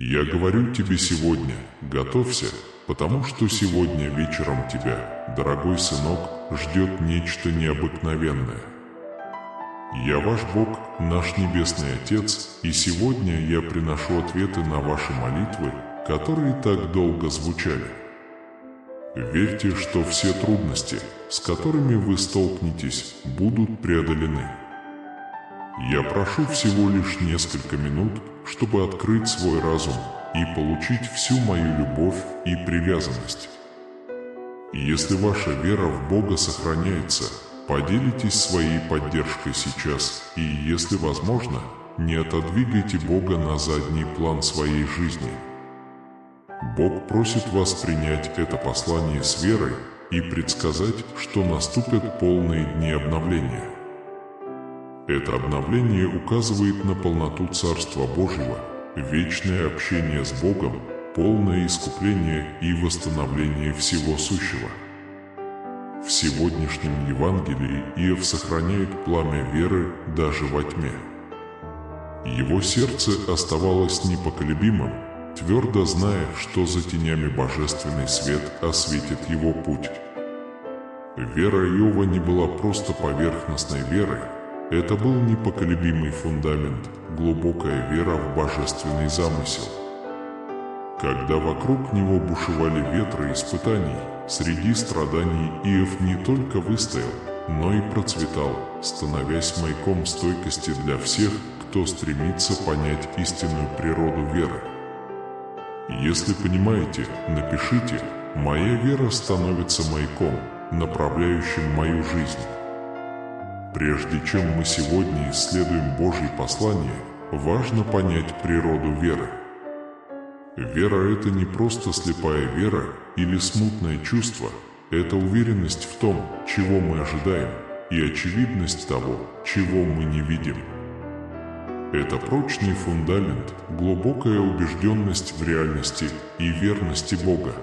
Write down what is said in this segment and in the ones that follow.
Я говорю тебе сегодня, готовься, потому что сегодня вечером тебя, дорогой сынок, ждет нечто необыкновенное. Я ваш Бог, наш Небесный Отец, и сегодня я приношу ответы на ваши молитвы, которые так долго звучали. Верьте, что все трудности, с которыми вы столкнетесь, будут преодолены. Я прошу всего лишь несколько минут, чтобы открыть свой разум и получить всю мою любовь и привязанность. Если ваша вера в Бога сохраняется, поделитесь своей поддержкой сейчас и, если возможно, не отодвигайте Бога на задний план своей жизни. Бог просит вас принять это послание с верой и предсказать, что наступят полные дни обновления. Это обновление указывает на полноту Царства Божьего, вечное общение с Богом, полное искупление и восстановление всего сущего. В сегодняшнем Евангелии Иов сохраняет пламя веры даже во тьме. Его сердце оставалось непоколебимым, твердо зная, что за тенями божественный свет осветит его путь. Вера Иова не была просто поверхностной верой, это был непоколебимый фундамент, глубокая вера в божественный замысел. Когда вокруг него бушевали ветры испытаний, среди страданий Иов не только выстоял, но и процветал, становясь маяком стойкости для всех, кто стремится понять истинную природу веры. Если понимаете, напишите: «Моя вера становится маяком, направляющим мою жизнь». Прежде чем мы сегодня исследуем Божье послание, важно понять природу веры. Вера – это не просто слепая вера или смутное чувство, это уверенность в том, чего мы ожидаем, и очевидность того, чего мы не видим. Это прочный фундамент, глубокая убежденность в реальности и верности Бога.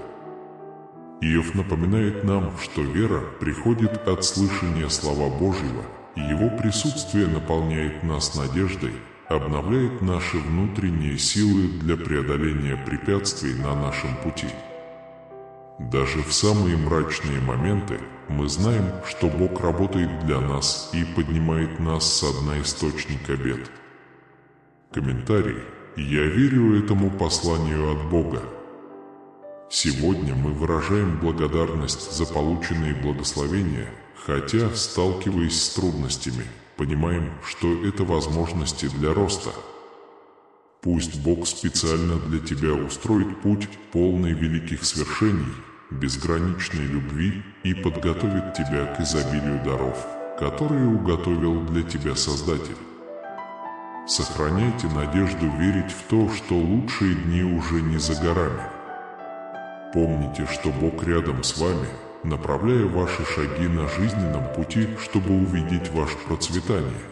Иов напоминает нам, что вера приходит от слышания слова Божьего, и его присутствие наполняет нас надеждой, обновляет наши внутренние силы для преодоления препятствий на нашем пути. Даже в самые мрачные моменты мы знаем, что Бог работает для нас и поднимает нас со дна источника бед. Комментарий: я верю этому посланию от Бога. Сегодня мы выражаем благодарность за полученные благословения, хотя, сталкиваясь с трудностями, понимаем, что это возможности для роста. Пусть Бог специально для тебя устроит путь, полный великих свершений, безграничной любви и подготовит тебя к изобилию даров, которые уготовил для тебя Создатель. Сохраняйте надежду верить в то, что лучшие дни уже не за горами. Помните, что Бог рядом с вами, направляя ваши шаги на жизненном пути, чтобы увидеть ваше процветание.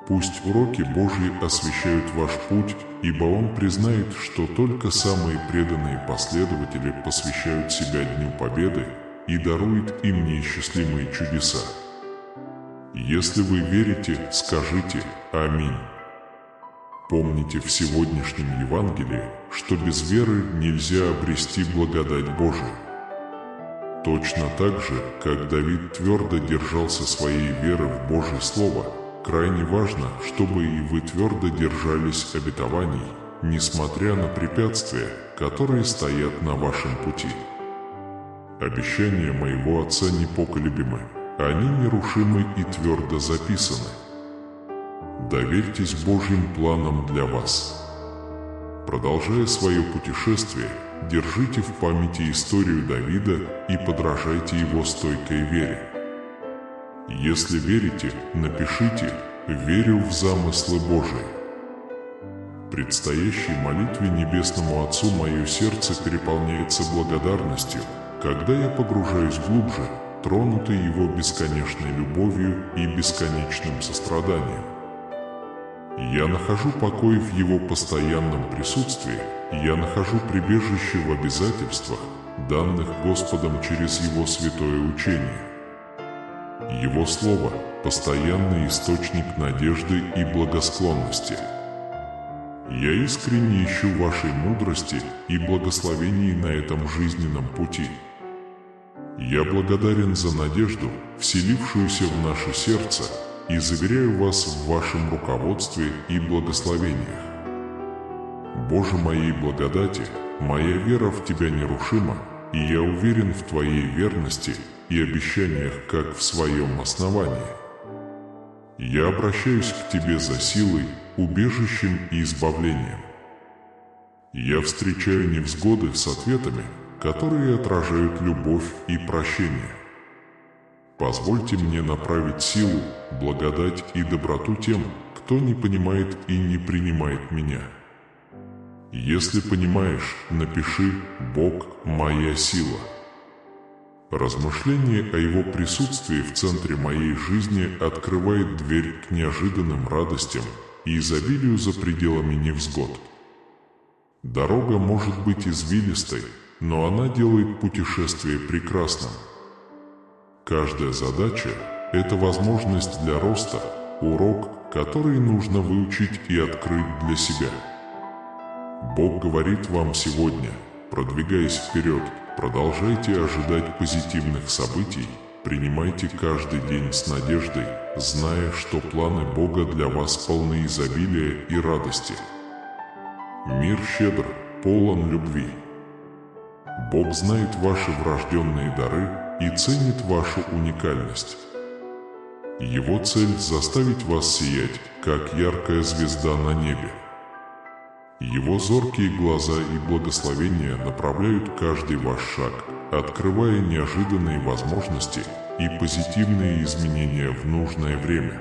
Пусть уроки Божьи освещают ваш путь, ибо Он признает, что только самые преданные последователи посвящают себя Дню Победы и дарует им неисчислимые чудеса. Если вы верите, скажите «Аминь». Помните в сегодняшнем Евангелии, что без веры нельзя обрести благодать Божию. Точно так же, как Давид твердо держался своей веры в Божье Слово, крайне важно, чтобы и вы твердо держались обетований, несмотря на препятствия, которые стоят на вашем пути. Обещания моего Отца непоколебимы, они нерушимы и твердо записаны. Доверьтесь Божьим планам для вас. Продолжая свое путешествие, держите в памяти историю Давида и подражайте его стойкой вере. Если верите, напишите «Верю в замыслы Божии». В предстоящей молитве Небесному Отцу мое сердце переполняется благодарностью, когда я погружаюсь глубже, тронутый Его бесконечной любовью и бесконечным состраданием. Я нахожу покой в Его постоянном присутствии, я нахожу прибежище в обязательствах, данных Господом через Его святое учение. Его Слово – постоянный источник надежды и благосклонности. Я искренне ищу вашей мудрости и благословений на этом жизненном пути. Я благодарен за надежду, вселившуюся в наше сердце, и заверяю вас в вашем руководстве и благословениях. Боже моей благодати, моя вера в Тебя нерушима, и я уверен в Твоей верности и обещаниях, как в своем основании. Я обращаюсь к Тебе за силой, убежищем и избавлением. Я встречаю невзгоды с ответами, которые отражают любовь и прощение. Позвольте мне направить силу, благодать и доброту тем, кто не понимает и не принимает меня. Если понимаешь, напиши «Бог – моя сила». Размышление о Его присутствии в центре моей жизни открывает дверь к неожиданным радостям и изобилию за пределами невзгод. Дорога может быть извилистой, но она делает путешествие прекрасным. Каждая задача – это возможность для роста, урок, который нужно выучить и открыть для себя. Бог говорит вам сегодня, продвигаясь вперед, продолжайте ожидать позитивных событий, принимайте каждый день с надеждой, зная, что планы Бога для вас полны изобилия и радости. Мир щедр, полон любви. Бог знает ваши врожденные дары и ценит вашу уникальность. Его цель – заставить вас сиять, как яркая звезда на небе. Его зоркие глаза и благословения направляют каждый ваш шаг, открывая неожиданные возможности и позитивные изменения в нужное время.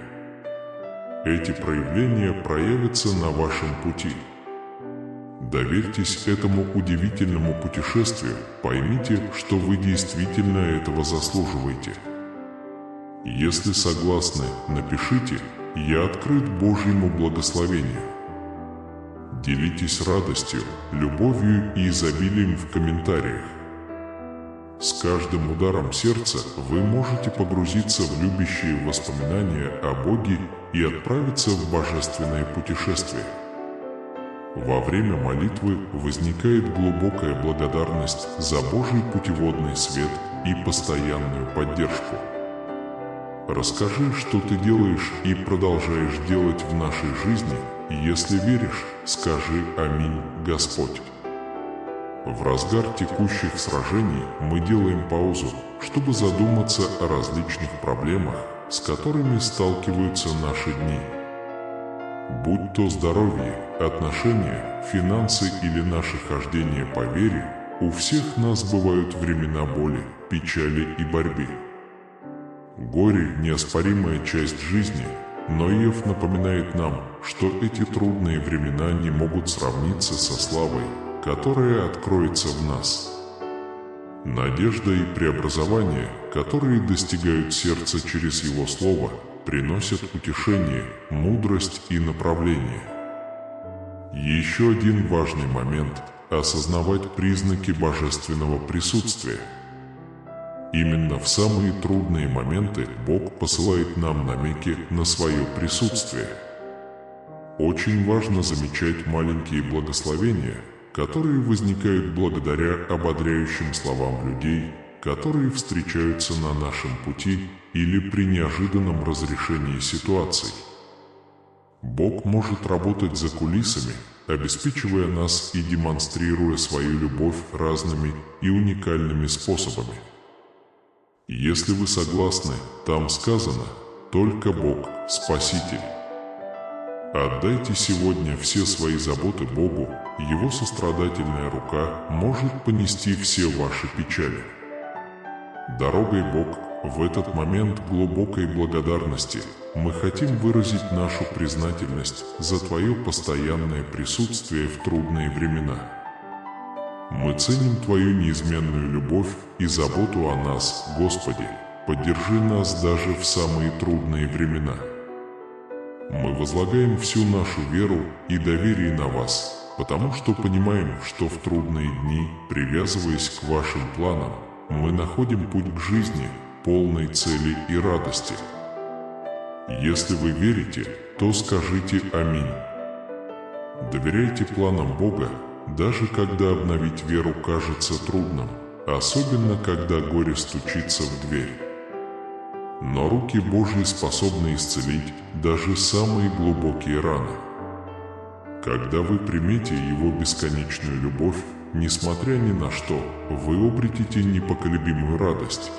Эти проявления проявятся на вашем пути. Доверьтесь этому удивительному путешествию, поймите, что вы действительно этого заслуживаете. Если согласны, напишите «Я открыт Божьему благословению». Делитесь радостью, любовью и изобилием в комментариях. С каждым ударом сердца вы можете погрузиться в любящие воспоминания о Боге и отправиться в божественное путешествие. Во время молитвы возникает глубокая благодарность за Божий путеводный свет и постоянную поддержку. Расскажи, что ты делаешь и продолжаешь делать в нашей жизни, и если веришь, скажи «Аминь, Господь». В разгар текущих сражений мы делаем паузу, чтобы задуматься о различных проблемах, с которыми сталкиваются наши дни. Будь то здоровье, отношения, финансы или наше хождение по вере, у всех нас бывают времена боли, печали и борьбы. Горе – неоспоримая часть жизни, но Иов напоминает нам, что эти трудные времена не могут сравниться со славой, которая откроется в нас. Надежда и преобразование, которые достигают сердца через Его Слово, приносят утешение, мудрость и направление. Еще один важный момент – осознавать признаки божественного присутствия. Именно в самые трудные моменты Бог посылает нам намеки на свое присутствие. Очень важно замечать маленькие благословения, которые возникают благодаря ободряющим словам людей, которые встречаются на нашем пути или при неожиданном разрешении ситуаций. Бог может работать за кулисами, обеспечивая нас и демонстрируя свою любовь разными и уникальными способами. Если вы согласны, там сказано «Только Бог – Спаситель». Отдайте сегодня все свои заботы Богу, Его сострадательная рука может понести все ваши печали. Дорогой Бог, в этот момент глубокой благодарности мы хотим выразить нашу признательность за Твое постоянное присутствие в трудные времена. Мы ценим Твою неизменную любовь и заботу о нас, Господи, поддержи нас даже в самые трудные времена. Мы возлагаем всю нашу веру и доверие на Вас, потому что понимаем, что в трудные дни, привязываясь к Вашим планам, мы находим путь к жизни, полной цели и радости. Если вы верите, то скажите «Аминь». Доверяйте планам Бога, даже когда обновить веру кажется трудным, особенно когда горе стучится в дверь. Но руки Божьи способны исцелить даже самые глубокие раны. Когда вы примете Его бесконечную любовь, несмотря ни на что, вы обретете непоколебимую радость.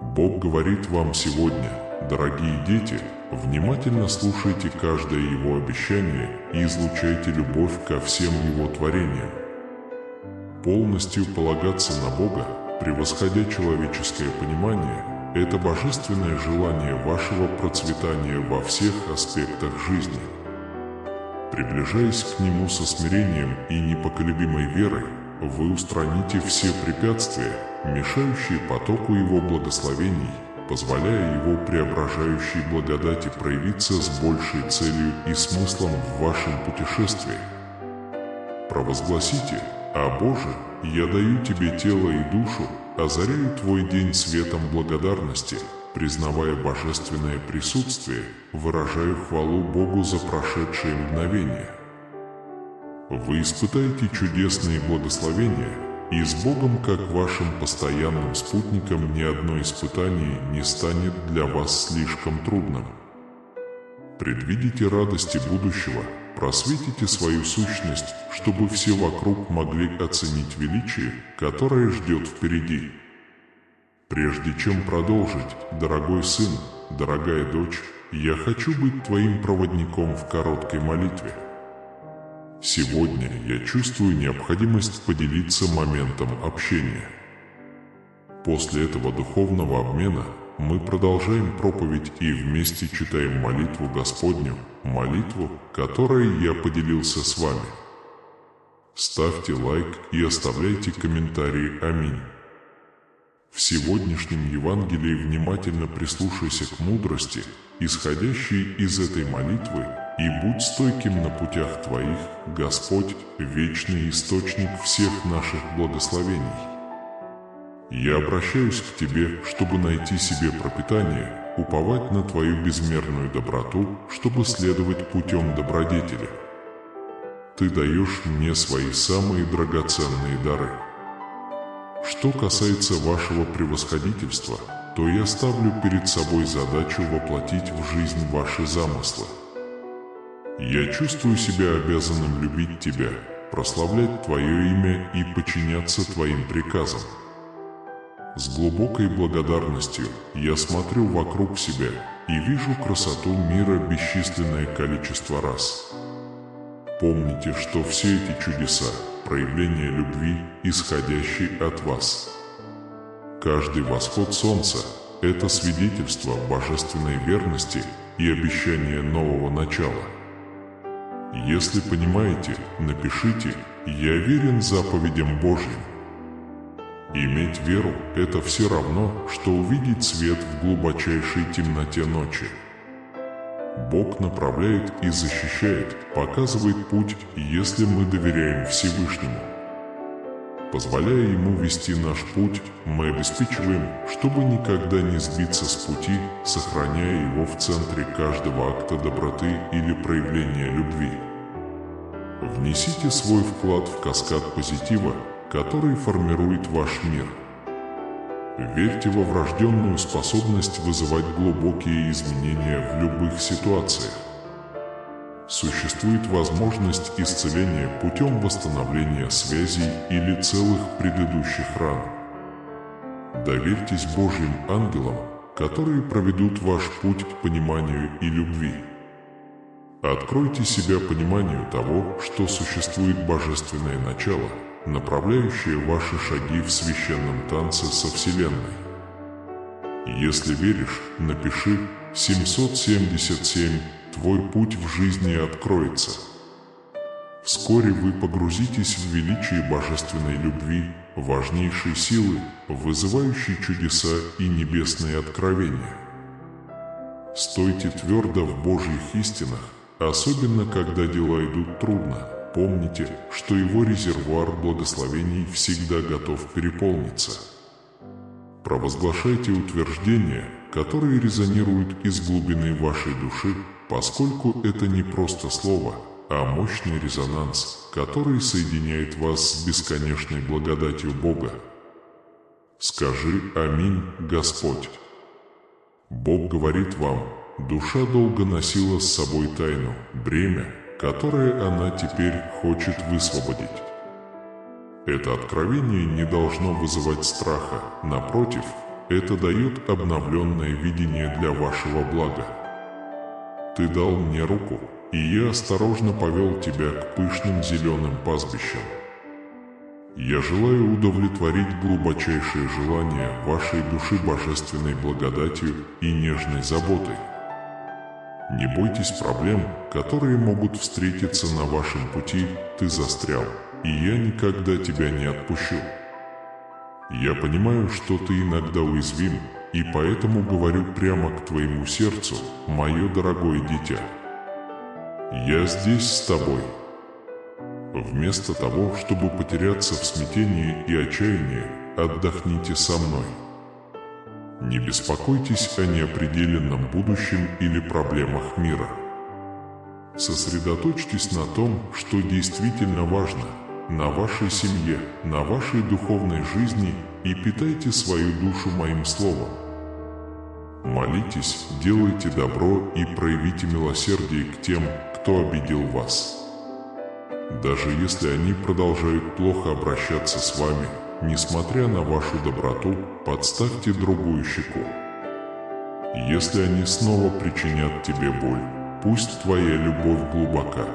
Бог говорит вам сегодня: дорогие дети, внимательно слушайте каждое Его обещание и излучайте любовь ко всем Его творениям. Полностью полагаться на Бога, превосходя человеческое понимание, это божественное желание вашего процветания во всех аспектах жизни. Приближаясь к Нему со смирением и непоколебимой верой, вы устраните все препятствия, мешающие потоку Его благословений, позволяя Его преображающей благодати проявиться с большей целью и смыслом в вашем путешествии. Провозгласите: «О Боже, я даю Тебе тело и душу, озаряю Твой день светом благодарности, признавая божественное присутствие, выражаю хвалу Богу за прошедшее мгновение». Вы испытаете чудесные благословения, и с Богом как вашим постоянным спутником ни одно испытание не станет для вас слишком трудным. Предвидите радости будущего, просветите свою сущность, чтобы все вокруг могли оценить величие, которое ждет впереди. Прежде чем продолжить, дорогой сын, дорогая дочь, я хочу быть твоим проводником в короткой молитве. Сегодня я чувствую необходимость поделиться моментом общения. После этого духовного обмена мы продолжаем проповедь и вместе читаем молитву Господню, молитву, которой я поделился с вами. Ставьте лайк и оставляйте комментарии. Аминь. В сегодняшнем Евангелии внимательно прислушайся к мудрости, исходящей из этой молитвы, и будь стойким на путях твоих, Господь, вечный источник всех наших благословений. Я обращаюсь к Тебе, чтобы найти себе пропитание, уповать на Твою безмерную доброту, чтобы следовать путем добродетели. Ты даешь мне свои самые драгоценные дары. Что касается вашего превосходительства, то я ставлю перед собой задачу воплотить в жизнь ваши замыслы. Я чувствую себя обязанным любить Тебя, прославлять Твое имя и подчиняться Твоим приказам. С глубокой благодарностью я смотрю вокруг себя и вижу красоту мира бесчисленное количество раз. Помните, что все эти чудеса – проявление любви, исходящей от вас. Каждый восход солнца – это свидетельство божественной верности и обещание нового начала. Если понимаете, напишите: «Я верен заповедям Божьим». Иметь веру – это все равно, что увидеть свет в глубочайшей темноте ночи. Бог направляет и защищает, показывает путь, если мы доверяем Всевышнему. Позволяя Ему вести наш путь, мы обеспечиваем, чтобы никогда не сбиться с пути, сохраняя его в центре каждого акта доброты или проявления любви. Внесите свой вклад в каскад позитива, который формирует ваш мир. Верьте во врожденную способность вызывать глубокие изменения в любых ситуациях. Существует возможность исцеления путем восстановления связей или целых предыдущих ран. Доверьтесь Божьим ангелам, которые проведут ваш путь к пониманию и любви. Откройте себя пониманию того, что существует божественное начало, направляющее ваши шаги в священном танце со Вселенной. Если веришь, напиши: 777, твой путь в жизни откроется. Вскоре вы погрузитесь в величие божественной любви, важнейшей силы, вызывающей чудеса и небесные откровения. Стойте твердо в Божьих истинах, особенно когда дела идут трудно. Помните, что Его резервуар благословений всегда готов переполниться. Провозглашайте утверждения, которые резонируют из глубины вашей души, поскольку это не просто слово, а мощный резонанс, который соединяет вас с бесконечной благодатью Бога. Скажи «Аминь, Господь». Бог говорит вам, душа долго носила с собой тайну, бремя, которое она теперь хочет высвободить. Это откровение не должно вызывать страха, напротив, это дает обновленное видение для вашего блага. Ты дал мне руку, и я осторожно повел тебя к пышным зеленым пастбищам. Я желаю удовлетворить глубочайшее желание вашей души божественной благодатью и нежной заботой. Не бойтесь проблем, которые могут встретиться на вашем пути, ты застрял, и я никогда тебя не отпущу. Я понимаю, что ты иногда уязвим, и поэтому говорю прямо к твоему сердцу, мое дорогое дитя. Я здесь с тобой. Вместо того, чтобы потеряться в смятении и отчаянии, отдохните со мной. Не беспокойтесь о неопределенном будущем или проблемах мира. Сосредоточьтесь на том, что действительно важно, на вашей семье, на вашей духовной жизни и питайте свою душу моим словом. Молитесь, делайте добро и проявите милосердие к тем, кто обидел вас. Даже если они продолжают плохо обращаться с вами, несмотря на вашу доброту, подставьте другую щеку. Если они снова причинят тебе боль, пусть твоя любовь глубока.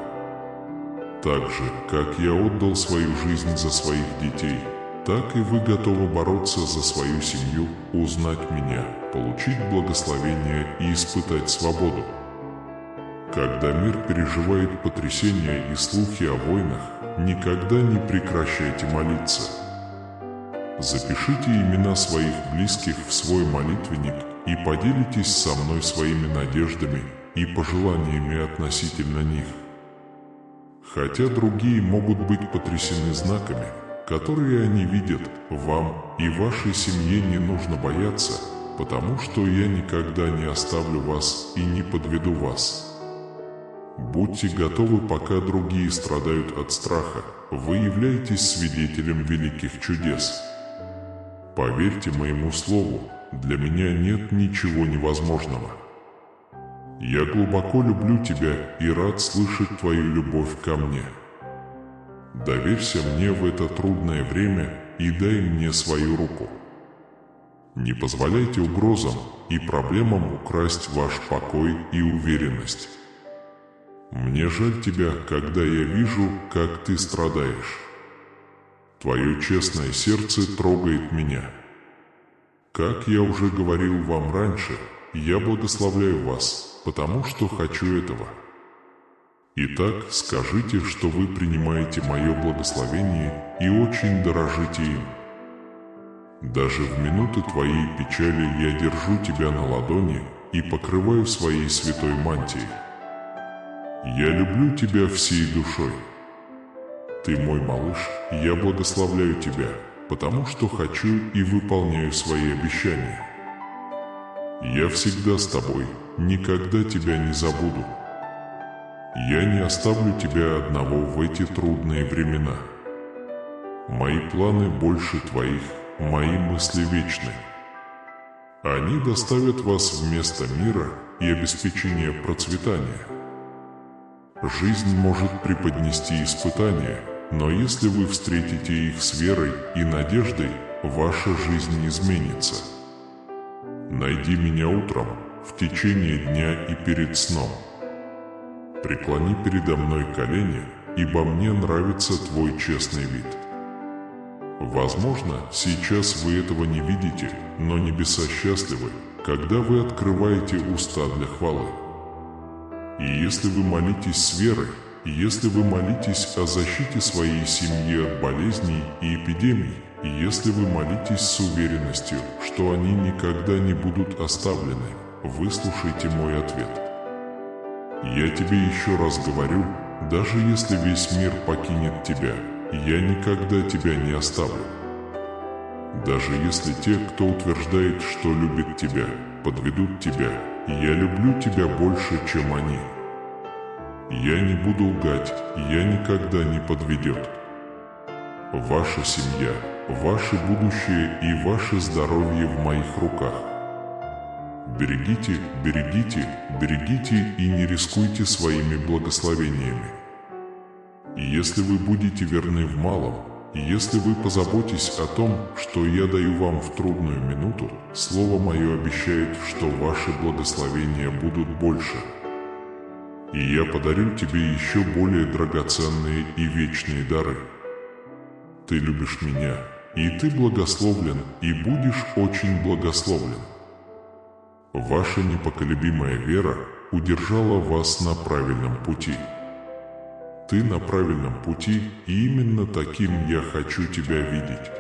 Так же, как я отдал свою жизнь за своих детей, так и вы готовы бороться за свою семью, узнать меня, получить благословение и испытать свободу. Когда мир переживает потрясения и слухи о войнах, никогда не прекращайте молиться. Запишите имена своих близких в свой молитвенник и поделитесь со мной своими надеждами и пожеланиями относительно них. Хотя другие могут быть потрясены знаками, которые они видят, вам и вашей семье не нужно бояться, потому что я никогда не оставлю вас и не подведу вас. Будьте готовы, пока другие страдают от страха, вы являетесь свидетелем великих чудес. Поверьте моему слову, для меня нет ничего невозможного. Я глубоко люблю тебя и рад слышать твою любовь ко мне. Доверься мне в это трудное время и дай мне свою руку. Не позволяйте угрозам и проблемам украсть ваш покой и уверенность. Мне жаль тебя, когда я вижу, как ты страдаешь. Твое честное сердце трогает меня. Как я уже говорил вам раньше, я благословляю вас, потому что хочу этого. Итак, скажите, что вы принимаете мое благословение и очень дорожите им. Даже в минуты твоей печали я держу тебя на ладони и покрываю своей святой мантией. Я люблю тебя всей душой. Ты мой малыш, я благословляю тебя, потому что хочу и выполняю свои обещания. Я всегда с тобой, никогда тебя не забуду. Я не оставлю тебя одного в эти трудные времена. Мои планы больше твоих, мои мысли вечны. Они доставят вас в место мира и обеспечения процветания. Жизнь может преподнести испытания, но если вы встретите их с верой и надеждой, ваша жизнь изменится. Найди меня утром, в течение дня и перед сном. Преклони передо мной колени, ибо мне нравится твой честный вид. Возможно, сейчас вы этого не видите, но небеса счастливы, когда вы открываете уста для хвалы. И если вы молитесь с верой, если вы молитесь о защите своей семьи от болезней и эпидемий, и если вы молитесь с уверенностью, что они никогда не будут оставлены, выслушайте мой ответ. Я тебе еще раз говорю, даже если весь мир покинет тебя, я никогда тебя не оставлю. Даже если те, кто утверждает, что любит тебя, подведут тебя, я люблю тебя больше, чем они. Я не буду лгать, я никогда не подведет. Ваша семья, ваше будущее и ваше здоровье в моих руках. Берегите, берегите, берегите и не рискуйте своими благословениями. И если вы будете верны в малом, и если вы позаботитесь о том, что я даю вам в трудную минуту, слово мое обещает, что ваши благословения будут больше. И я подарю тебе еще более драгоценные и вечные дары. Ты любишь меня, и ты благословлен, и будешь очень благословлен. Ваша непоколебимая вера удержала вас на правильном пути. Ты на правильном пути, и именно таким я хочу тебя видеть.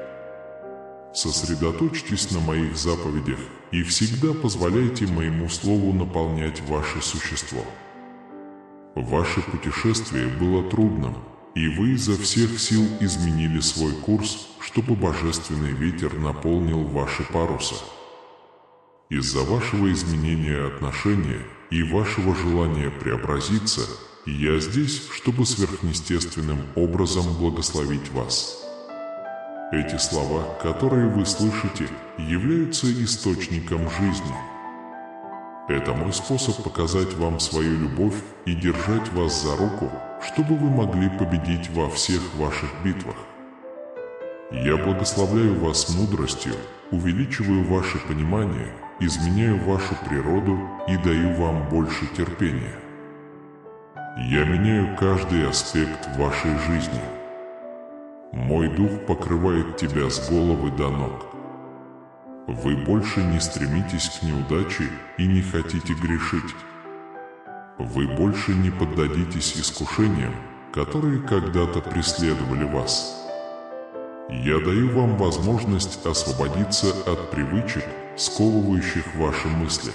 Сосредоточьтесь на моих заповедях и всегда позволяйте моему слову наполнять ваше существо. Ваше путешествие было трудным, и вы изо всех сил изменили свой курс, чтобы божественный ветер наполнил ваши паруса. Из-за вашего изменения отношения и вашего желания преобразиться, я здесь, чтобы сверхъестественным образом благословить вас. Эти слова, которые вы слышите, являются источником жизни. Это мой способ показать вам свою любовь и держать вас за руку, чтобы вы могли победить во всех ваших битвах. Я благословляю вас мудростью, увеличиваю ваше понимание, изменяю вашу природу и даю вам больше терпения. Я меняю каждый аспект вашей жизни. Мой дух покрывает тебя с головы до ног. Вы больше не стремитесь к неудаче и не хотите грешить. Вы больше не поддадитесь искушениям, которые когда-то преследовали вас. Я даю вам возможность освободиться от привычек, сковывающих ваши мысли.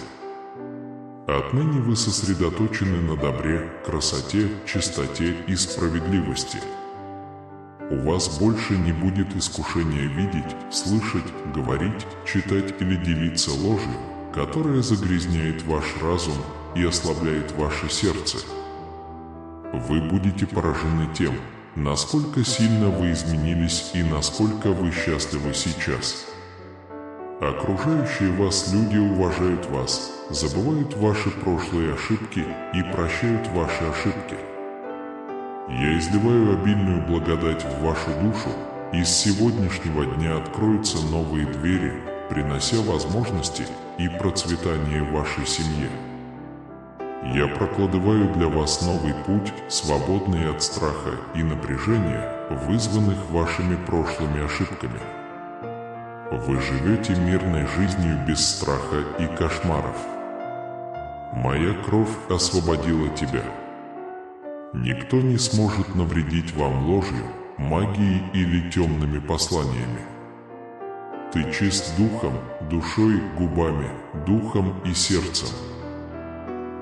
Отныне вы сосредоточены на добре, красоте, чистоте и справедливости. У вас больше не будет искушения видеть, слышать, говорить, читать или делиться ложью, которая загрязняет ваш разум и ослабляет ваше сердце. Вы будете поражены тем, насколько сильно вы изменились и насколько вы счастливы сейчас. Окружающие вас люди уважают вас, забывают ваши прошлые ошибки и прощают ваши ошибки. Я изливаю обильную благодать в вашу душу, и с сегодняшнего дня откроются новые двери, принося возможности и процветание вашей семье. Я прокладываю для вас новый путь, свободный от страха и напряжения, вызванных вашими прошлыми ошибками. Вы живете мирной жизнью без страха и кошмаров. Моя кровь освободила тебя. Никто не сможет навредить вам ложью, магией или темными посланиями. Ты чист духом, душой, губами, духом и сердцем.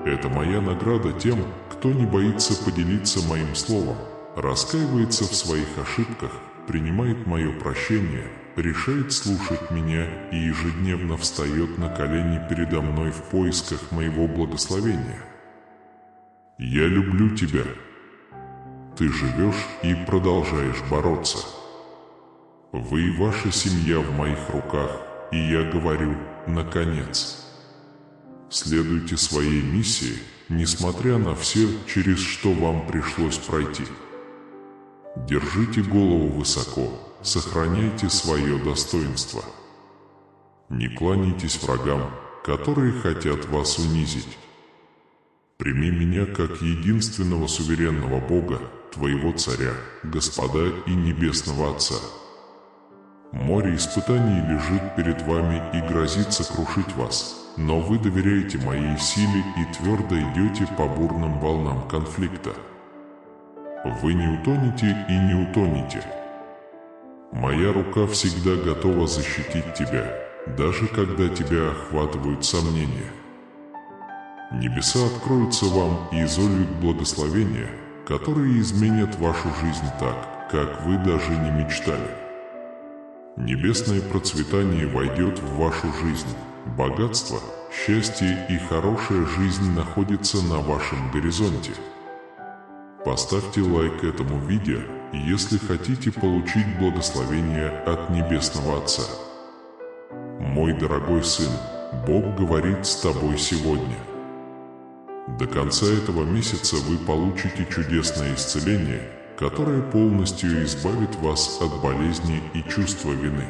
Это моя награда тем, кто не боится поделиться моим словом, раскаивается в своих ошибках, принимает мое прощение, решает слушать меня и ежедневно встает на колени передо мной в поисках моего благословения. Я люблю тебя. Ты живешь и продолжаешь бороться. Вы и ваша семья в моих руках, и я говорю, наконец. Следуйте своей миссии, несмотря на все, через что вам пришлось пройти. Держите голову высоко, сохраняйте свое достоинство. Не кланяйтесь врагам, которые хотят вас унизить. Прими меня как единственного суверенного Бога, твоего Царя, Господа и Небесного Отца. Море испытаний лежит перед вами и грозится крушить вас, но вы доверяете моей силе и твердо идете по бурным волнам конфликта. Вы не утонете и не утонете. Моя рука всегда готова защитить тебя, даже когда тебя охватывают сомнения. Небеса откроются вам и изольют благословения, которые изменят вашу жизнь так, как вы даже не мечтали. Небесное процветание войдет в вашу жизнь. Богатство, счастье и хорошая жизнь находятся на вашем горизонте. Поставьте лайк этому видео, если хотите получить благословение от Небесного Отца. Мой дорогой сын, Бог говорит с тобой сегодня. До конца этого месяца вы получите чудесное исцеление, которое полностью избавит вас от болезни и чувства вины.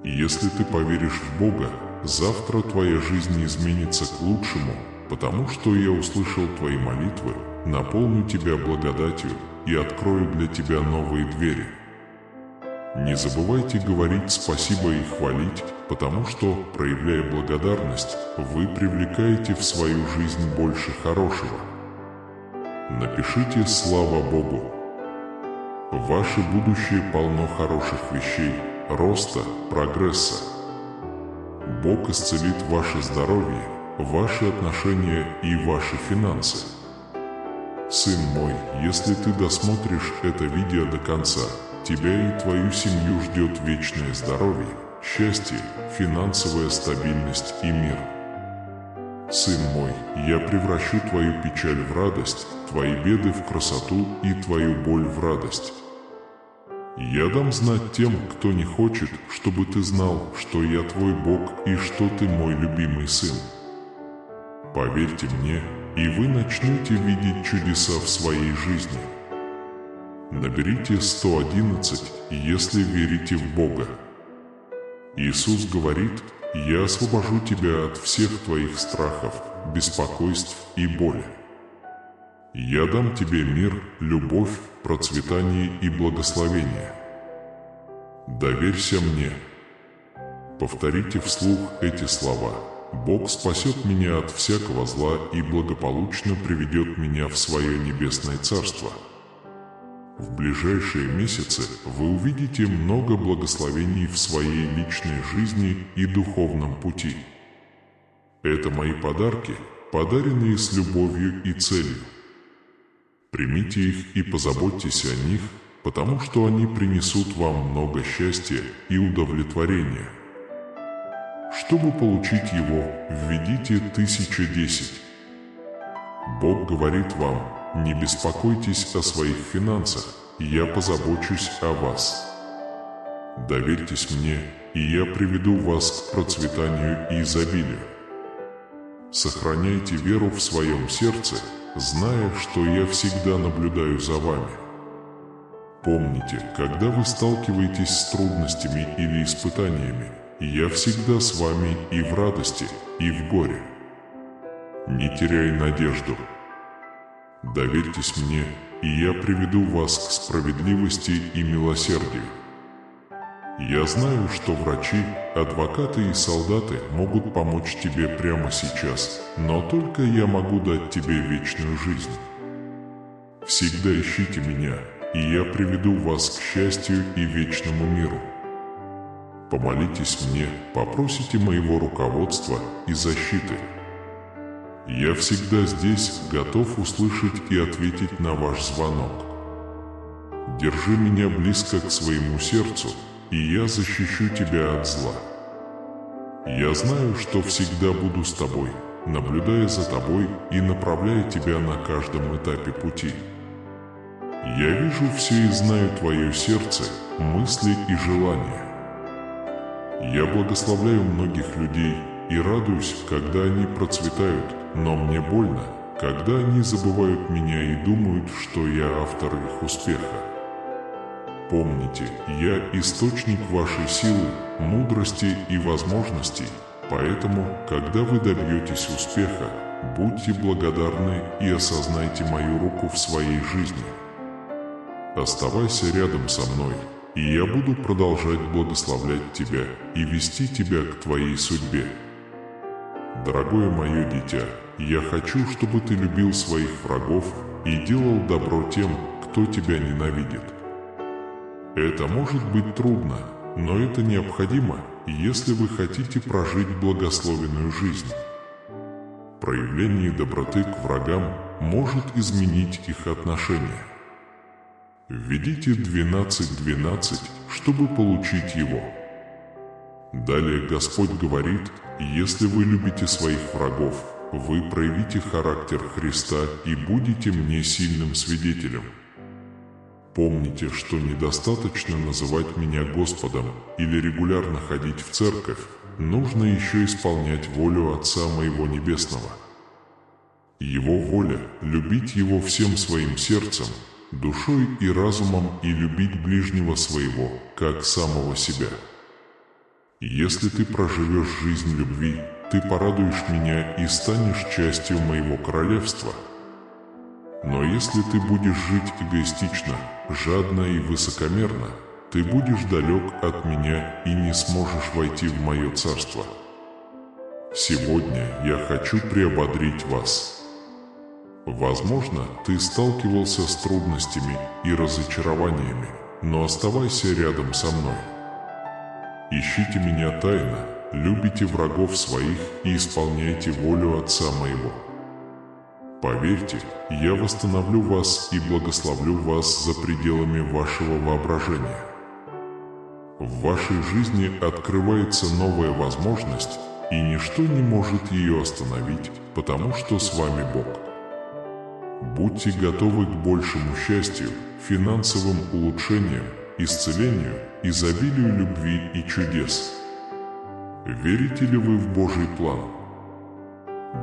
И если ты поверишь в Бога, завтра твоя жизнь изменится к лучшему, потому что я услышал твои молитвы, наполню тебя благодатью и открою для тебя новые двери. Не забывайте говорить спасибо и хвалить, потому что, проявляя благодарность, вы привлекаете в свою жизнь больше хорошего. Напишите «Слава Богу». Ваше будущее полно хороших вещей, роста, прогресса. Бог исцелит ваше здоровье, ваши отношения и ваши финансы. Сын мой, если ты досмотришь это видео до конца, тебя и твою семью ждет вечное здоровье, счастье, финансовая стабильность и мир. Сын мой, я превращу твою печаль в радость, твои беды в красоту и твою боль в радость. Я дам знать тем, кто не хочет, чтобы ты знал, что я твой Бог и что ты мой любимый сын. Поверьте мне, и вы начнете видеть чудеса в своей жизни. Наберите 111, если верите в Бога. Иисус говорит: «Я освобожу тебя от всех твоих страхов, беспокойств и боли. Я дам тебе мир, любовь, процветание и благословение. Доверься мне». Повторите вслух эти слова. Бог спасет меня от всякого зла и благополучно приведет меня в свое небесное царство. В ближайшие месяцы вы увидите много благословений в своей личной жизни и духовном пути. Это мои подарки, подаренные с любовью и целью. Примите их и позаботьтесь о них, потому что они принесут вам много счастья и удовлетворения. Чтобы получить его, введите 1010. Бог говорит вам: «Не беспокойтесь о своих финансах, я позабочусь о вас. Доверьтесь мне, и я приведу вас к процветанию и изобилию. Сохраняйте веру в своем сердце, зная, что я всегда наблюдаю за вами». Помните, когда вы сталкиваетесь с трудностями или испытаниями, я всегда с вами и в радости, и в горе. Не теряй надежду. Доверьтесь мне, и я приведу вас к справедливости и милосердию. Я знаю, что врачи, адвокаты и солдаты могут помочь тебе прямо сейчас, но только я могу дать тебе вечную жизнь. Всегда ищите меня, и я приведу вас к счастью и вечному миру. Помолитесь мне, попросите моего руководства и защиты. Я всегда здесь, готов услышать и ответить на ваш звонок. Держи меня близко к своему сердцу, и я защищу тебя от зла. Я знаю, что всегда буду с тобой, наблюдая за тобой и направляя тебя на каждом этапе пути. Я вижу все и знаю твое сердце, мысли и желания. Я благословляю многих людей и радуюсь, когда они процветают, но мне больно, когда они забывают меня и думают, что я автор их успеха. Помните, я источник вашей силы, мудрости и возможностей, поэтому, когда вы добьетесь успеха, будьте благодарны и осознайте мою руку в своей жизни. Оставайся рядом со мной, и я буду продолжать благословлять тебя и вести тебя к твоей судьбе. Дорогое мое дитя, я хочу, чтобы ты любил своих врагов и делал добро тем, кто тебя ненавидит. Это может быть трудно, но это необходимо, если вы хотите прожить благословенную жизнь. Проявление доброты к врагам может изменить их отношение. Введите 1212, чтобы получить его. Далее Господь говорит: если вы любите своих врагов, вы проявите характер Христа и будете мне сильным свидетелем. Помните, что недостаточно называть меня Господом или регулярно ходить в церковь, нужно еще исполнять волю Отца моего Небесного. Его воля – любить Его всем своим сердцем, душой и разумом и любить ближнего своего, как самого себя. Если ты проживешь жизнь любви, ты порадуешь меня и станешь частью моего королевства. Но если ты будешь жить эгоистично, жадно и высокомерно, ты будешь далек от меня и не сможешь войти в мое царство. Сегодня я хочу приободрить вас. Возможно, ты сталкивался с трудностями и разочарованиями, но оставайся рядом со мной. Ищите меня тайно, любите врагов своих и исполняйте волю Отца моего. Поверьте, я восстановлю вас и благословлю вас за пределами вашего воображения. В вашей жизни открывается новая возможность, и ничто не может ее остановить, потому что с вами Бог. Будьте готовы к большему счастью, финансовым улучшениям, исцелению, изобилию любви и чудес. Верите ли вы в Божий план?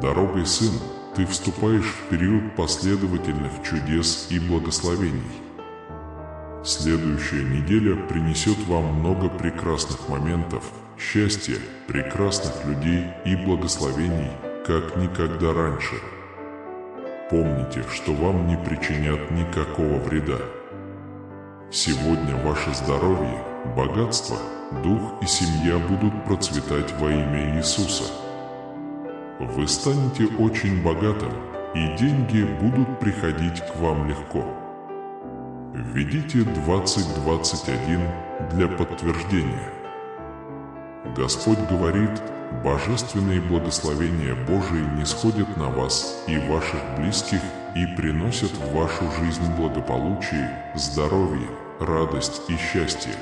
Дорогой сын, ты вступаешь в период последовательных чудес и благословений. Следующая неделя принесет вам много прекрасных моментов, счастья, прекрасных людей и благословений, как никогда раньше. Помните, что вам не причинят никакого вреда. Сегодня ваше здоровье, богатство, дух и семья будут процветать во имя Иисуса. Вы станете очень богатым, и деньги будут приходить к вам легко. Введите 2021 для подтверждения. Господь говорит, божественные благословения Божии нисходят на вас и ваших близких и приносят в вашу жизнь благополучие, здоровье, радость и счастье.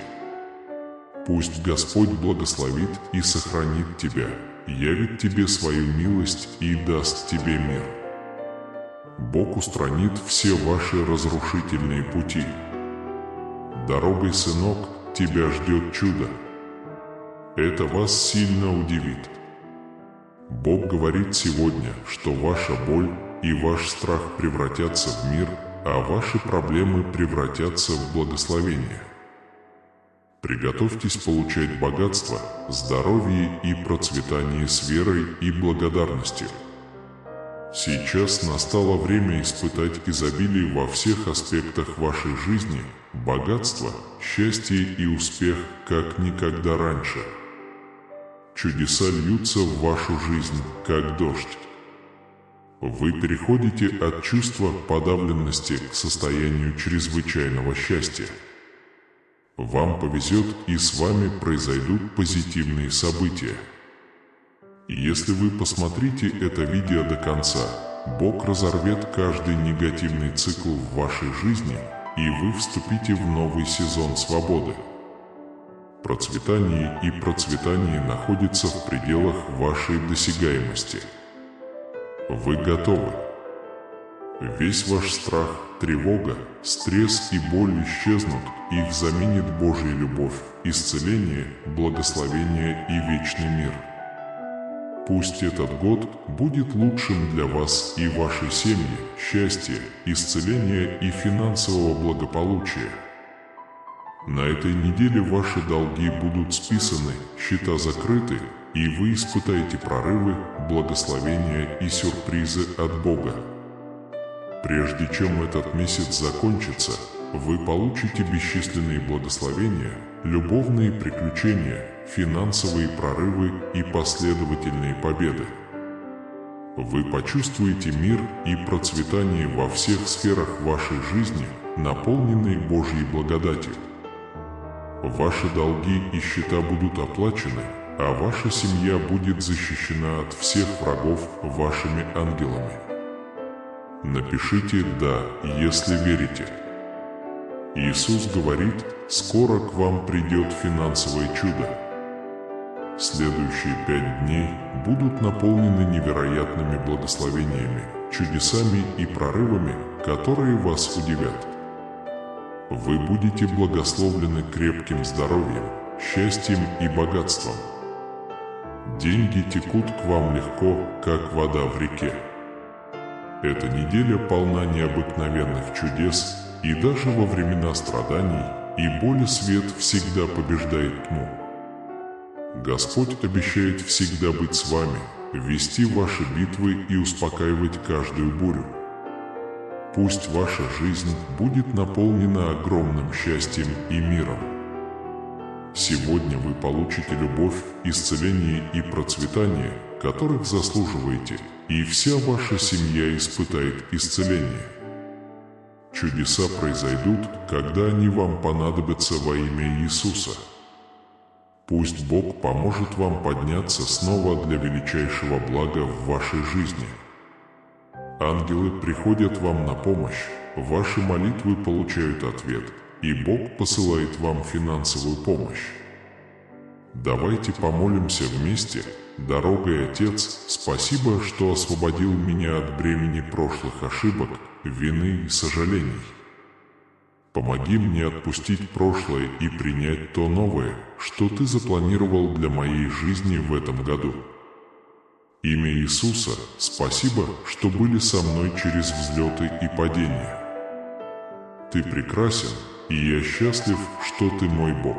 Пусть Господь благословит и сохранит тебя, явит тебе свою милость и даст тебе мир. Бог устранит все ваши разрушительные пути. Дорогой, сынок, тебя ждет чудо. Это вас сильно удивит. Бог говорит сегодня, что ваша боль и ваш страх превратятся в мир, а ваши проблемы превратятся в благословение. Приготовьтесь получать богатство, здоровье и процветание с верой и благодарностью. Сейчас настало время испытать изобилие во всех аспектах вашей жизни, богатство, счастье и успех, как никогда раньше. Чудеса льются в вашу жизнь, как дождь. Вы переходите от чувства подавленности к состоянию чрезвычайного счастья. Вам повезет, и с вами произойдут позитивные события. Если вы посмотрите это видео до конца, Бог разорвет каждый негативный цикл в вашей жизни, и вы вступите в новый сезон свободы. Процветание и процветание находятся в пределах вашей досягаемости. Вы готовы. Весь ваш страх, тревога, стресс и боль исчезнут, их заменит Божья любовь, исцеление, благословение и вечный мир. Пусть этот год будет лучшим для вас и вашей семьи, счастья, исцеления и финансового благополучия. На этой неделе ваши долги будут списаны, счета закрыты, и вы испытаете прорывы, благословения и сюрпризы от Бога. Прежде чем этот месяц закончится, вы получите бесчисленные благословения, любовные приключения, финансовые прорывы и последовательные победы. Вы почувствуете мир и процветание во всех сферах вашей жизни, наполненные Божьей благодатью. Ваши долги и счета будут оплачены, а ваша семья будет защищена от всех врагов вашими ангелами. Напишите «Да», если верите. Иисус говорит, скоро к вам придет финансовое чудо. Следующие 5 дней будут наполнены невероятными благословениями, чудесами и прорывами, которые вас удивят. Вы будете благословлены крепким здоровьем, счастьем и богатством. Деньги текут к вам легко, как вода в реке. Эта неделя полна необыкновенных чудес, и даже во времена страданий и боли свет всегда побеждает тьму. Господь обещает всегда быть с вами, вести ваши битвы и успокаивать каждую бурю. Пусть ваша жизнь будет наполнена огромным счастьем и миром. Сегодня вы получите любовь, исцеление и процветание, которых заслуживаете, и вся ваша семья испытает исцеление. Чудеса произойдут, когда они вам понадобятся во имя Иисуса. Пусть Бог поможет вам подняться снова для величайшего блага в вашей жизни. Ангелы приходят вам на помощь, ваши молитвы получают ответ, и Бог посылает вам финансовую помощь. Давайте помолимся вместе. Дорогой Отец, спасибо, что освободил меня от бремени прошлых ошибок, вины и сожалений. Помоги мне отпустить прошлое и принять то новое, что Ты запланировал для моей жизни в этом году. Имя Иисуса, спасибо, что были со мной через взлеты и падения. Ты прекрасен, и я счастлив, что Ты мой Бог.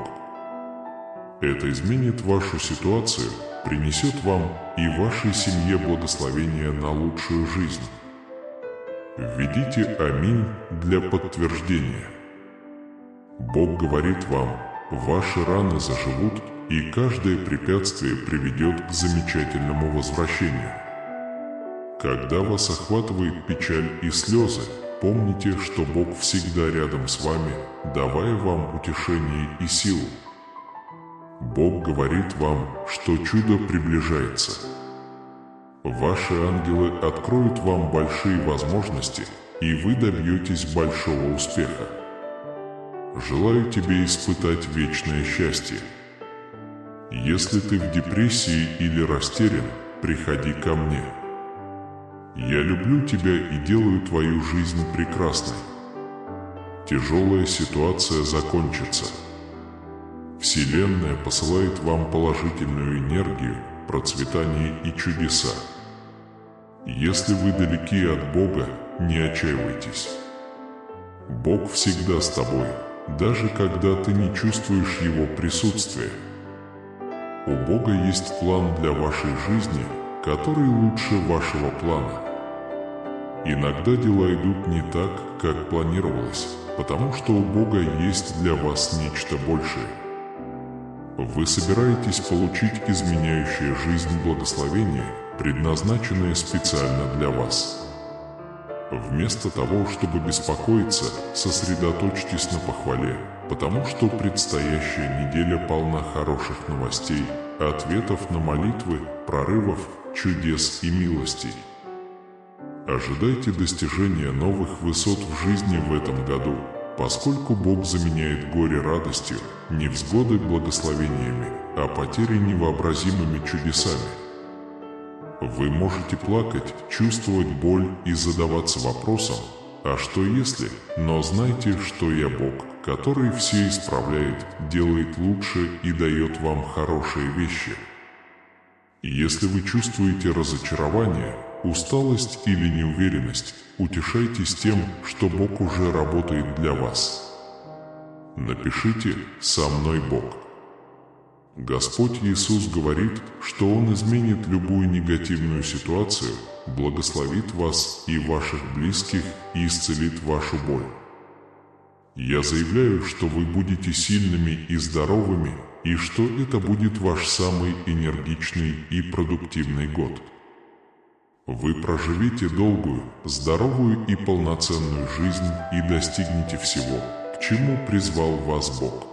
Это изменит вашу ситуацию, принесет вам и вашей семье благословение на лучшую жизнь. Введите «Аминь» для подтверждения. Бог говорит вам, ваши раны заживут, и каждое препятствие приведет к замечательному возвращению. Когда вас охватывает печаль и слезы, помните, что Бог всегда рядом с вами, давая вам утешение и силу. Бог говорит вам, что чудо приближается. Ваши ангелы откроют вам большие возможности, и вы добьетесь большого успеха. Желаю тебе испытать вечное счастье. Если ты в депрессии или растерян, приходи ко мне. Я люблю тебя и делаю твою жизнь прекрасной. Тяжелая ситуация закончится. Вселенная посылает вам положительную энергию, процветание и чудеса. Если вы далеки от Бога, не отчаивайтесь. Бог всегда с тобой, даже когда ты не чувствуешь Его присутствия. У Бога есть план для вашей жизни, который лучше вашего плана. Иногда дела идут не так, как планировалось, потому что у Бога есть для вас нечто большее. Вы собираетесь получить изменяющее жизнь благословение, предназначенное специально для вас. Вместо того, чтобы беспокоиться, сосредоточьтесь на похвале, потому что предстоящая неделя полна хороших новостей, ответов на молитвы, прорывов, чудес и милостей. Ожидайте достижения новых высот в жизни в этом году, поскольку Бог заменяет горе радостью, невзгоды благословениями, а потери невообразимыми чудесами. Вы можете плакать, чувствовать боль и задаваться вопросом, а что если, но знайте, что я Бог, который все исправляет, делает лучше и дает вам хорошие вещи. Если вы чувствуете разочарование, усталость или неуверенность, утешайтесь тем, что Бог уже работает для вас. Напишите «Со мной Бог». Господь Иисус говорит, что Он изменит любую негативную ситуацию, благословит вас и ваших близких и исцелит вашу боль. Я заявляю, что вы будете сильными и здоровыми, и что это будет ваш самый энергичный и продуктивный год. Вы проживете долгую, здоровую и полноценную жизнь и достигнете всего, к чему призвал вас Бог.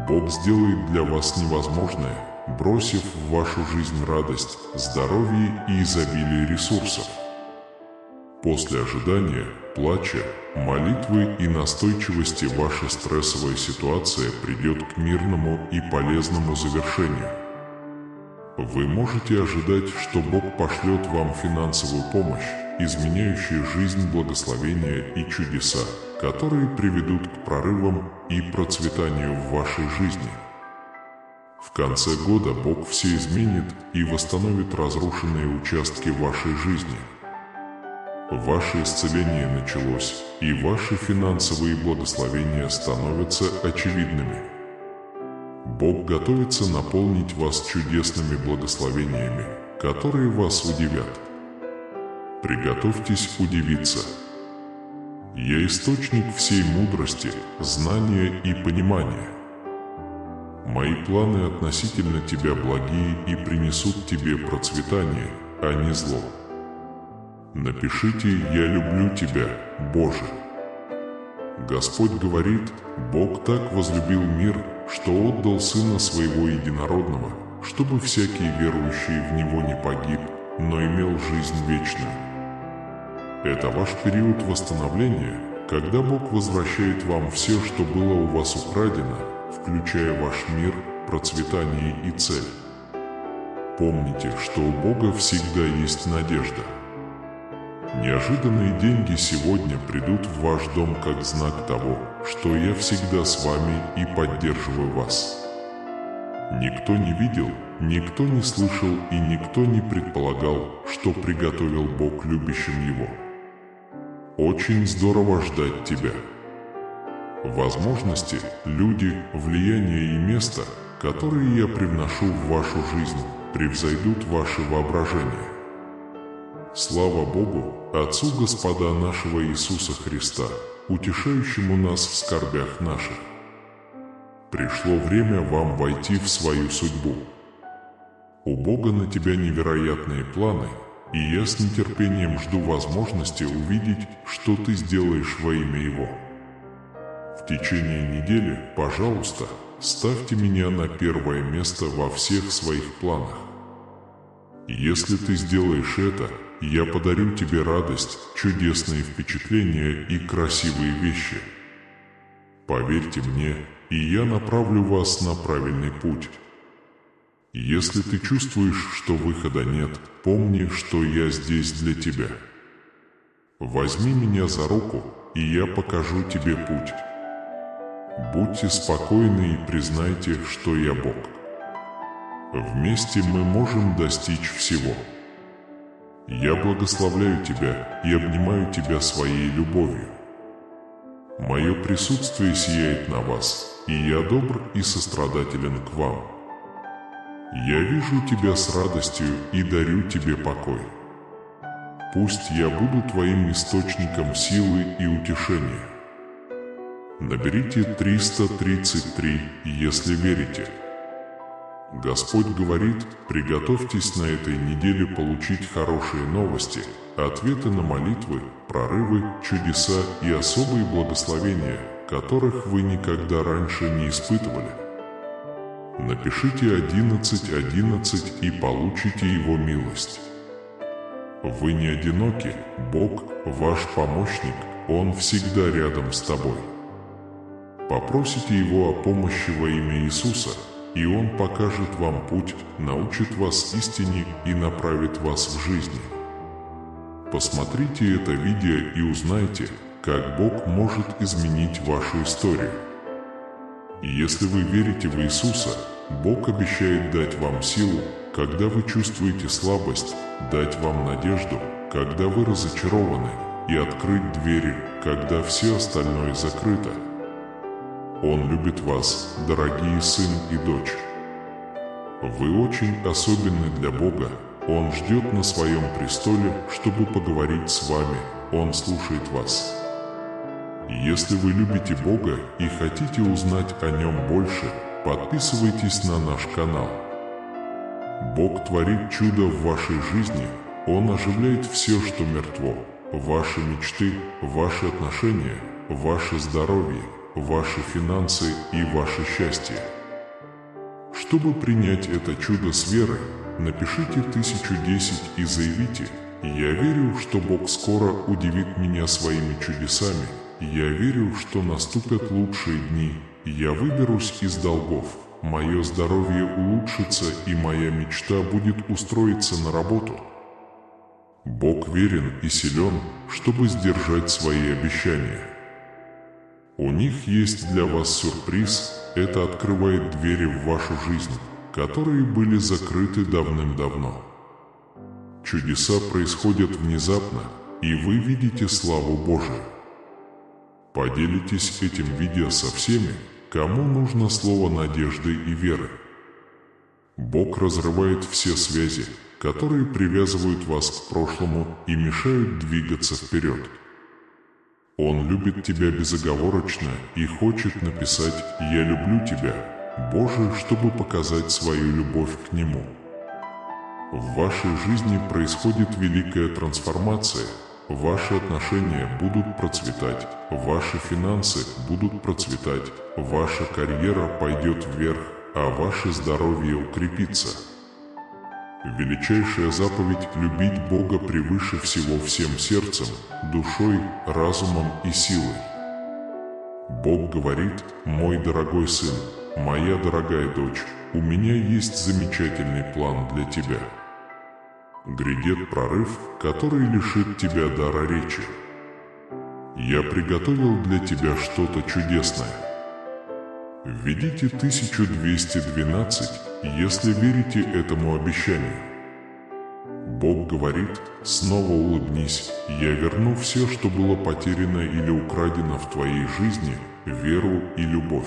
Бог сделает для вас невозможное, бросив в вашу жизнь радость, здоровье и изобилие ресурсов. После ожидания, плача, молитвы и настойчивости ваша стрессовая ситуация придет к мирному и полезному завершению. Вы можете ожидать, что Бог пошлет вам финансовую помощь, изменяющую жизнь, благословения и чудеса, которые приведут к прорывам и процветанию в вашей жизни. В конце года Бог все изменит и восстановит разрушенные участки вашей жизни. Ваше исцеление началось, и ваши финансовые благословения становятся очевидными. Бог готовится наполнить вас чудесными благословениями, которые вас удивят. Приготовьтесь удивиться. Я источник всей мудрости, знания и понимания. Мои планы относительно тебя благие и принесут тебе процветание, а не зло. Напишите «Я люблю тебя, Боже». Господь говорит: «Бог так возлюбил мир, что отдал Сына Своего Единородного, чтобы всякий верующий в Него не погиб, но имел жизнь вечную». Это ваш период восстановления, когда Бог возвращает вам все, что было у вас украдено, включая ваш мир, процветание и цель. Помните, что у Бога всегда есть надежда. Неожиданные деньги сегодня придут в ваш дом как знак того, что я всегда с вами и поддерживаю вас. Никто не видел, никто не слышал и никто не предполагал, что приготовил Бог любящим Его. Очень здорово ждать тебя. Возможности, люди, влияние и место, которые я привношу в вашу жизнь, превзойдут ваше воображение. Слава Богу, Отцу Господа нашего Иисуса Христа, утешающему нас в скорбях наших. Пришло время вам войти в свою судьбу. У Бога на тебя невероятные планы, и я с нетерпением жду возможности увидеть, что ты сделаешь во имя Его. В течение недели, пожалуйста, ставьте меня на первое место во всех своих планах. Если ты сделаешь это, я подарю тебе радость, чудесные впечатления и красивые вещи. Поверьте мне, и я направлю вас на правильный путь. Если ты чувствуешь, что выхода нет, помни, что я здесь для тебя. Возьми меня за руку, и я покажу тебе путь. Будьте спокойны и признайте, что я Бог. Вместе мы можем достичь всего. Я благословляю тебя и обнимаю тебя своей любовью. Мое присутствие сияет на вас, и я добр и сострадателен к вам. Я вижу тебя с радостью и дарю тебе покой. Пусть я буду твоим источником силы и утешения. Наберите 333, если верите. Господь говорит: приготовьтесь на этой неделе получить хорошие новости, ответы на молитвы, прорывы, чудеса и особые благословения, которых вы никогда раньше не испытывали. Напишите 11:11 и получите Его милость. Вы не одиноки, Бог – ваш помощник, Он всегда рядом с тобой. Попросите Его о помощи во имя Иисуса, и Он покажет вам путь, научит вас истине и направит вас в жизни. Посмотрите это видео и узнайте, как Бог может изменить вашу историю. И если вы верите в Иисуса, Бог обещает дать вам силу, когда вы чувствуете слабость, дать вам надежду, когда вы разочарованы, и открыть двери, когда все остальное закрыто. Он любит вас, дорогие сын и дочь. Вы очень особенны для Бога. Он ждет на своем престоле, чтобы поговорить с вами. Он слушает вас. Если вы любите Бога и хотите узнать о Нем больше, подписывайтесь на наш канал. Бог творит чудо в вашей жизни. Он оживляет все, что мертво. Ваши мечты, ваши отношения, ваше здоровье, ваши финансы и ваше счастье. Чтобы принять это чудо с верой, напишите 1010 и заявите: «Я верю, что Бог скоро удивит меня своими чудесами. Я верю, что наступят лучшие дни. Я выберусь из долгов. мое здоровье улучшится и моя мечта будет устроиться на работу. Бог верен и силен, чтобы сдержать свои обещания. У них есть для вас сюрприз, это открывает двери в вашу жизнь, которые были закрыты давным-давно. Чудеса происходят внезапно, и вы видите славу Божию. Поделитесь этим видео со всеми, кому нужно слово надежды и веры. Бог разрывает все связи, которые привязывают вас к прошлому и мешают двигаться вперед. Он любит тебя безоговорочно и хочет написать «Я люблю тебя», Боже, чтобы показать свою любовь к Нему. В вашей жизни происходит великая трансформация, ваши отношения будут процветать, ваши финансы будут процветать, ваша карьера пойдет вверх, а ваше здоровье укрепится. Величайшая заповедь – любить Бога превыше всего всем сердцем, душой, разумом и силой. Бог говорит: «Мой дорогой сын, моя дорогая дочь, у меня есть замечательный план для тебя». Грядет прорыв, который лишит тебя дара речи. Я приготовил для тебя что-то чудесное. Введите 1212, если верите этому обещанию. Бог говорит: «Снова улыбнись, я верну все, что было потеряно или украдено в твоей жизни, веру и любовь».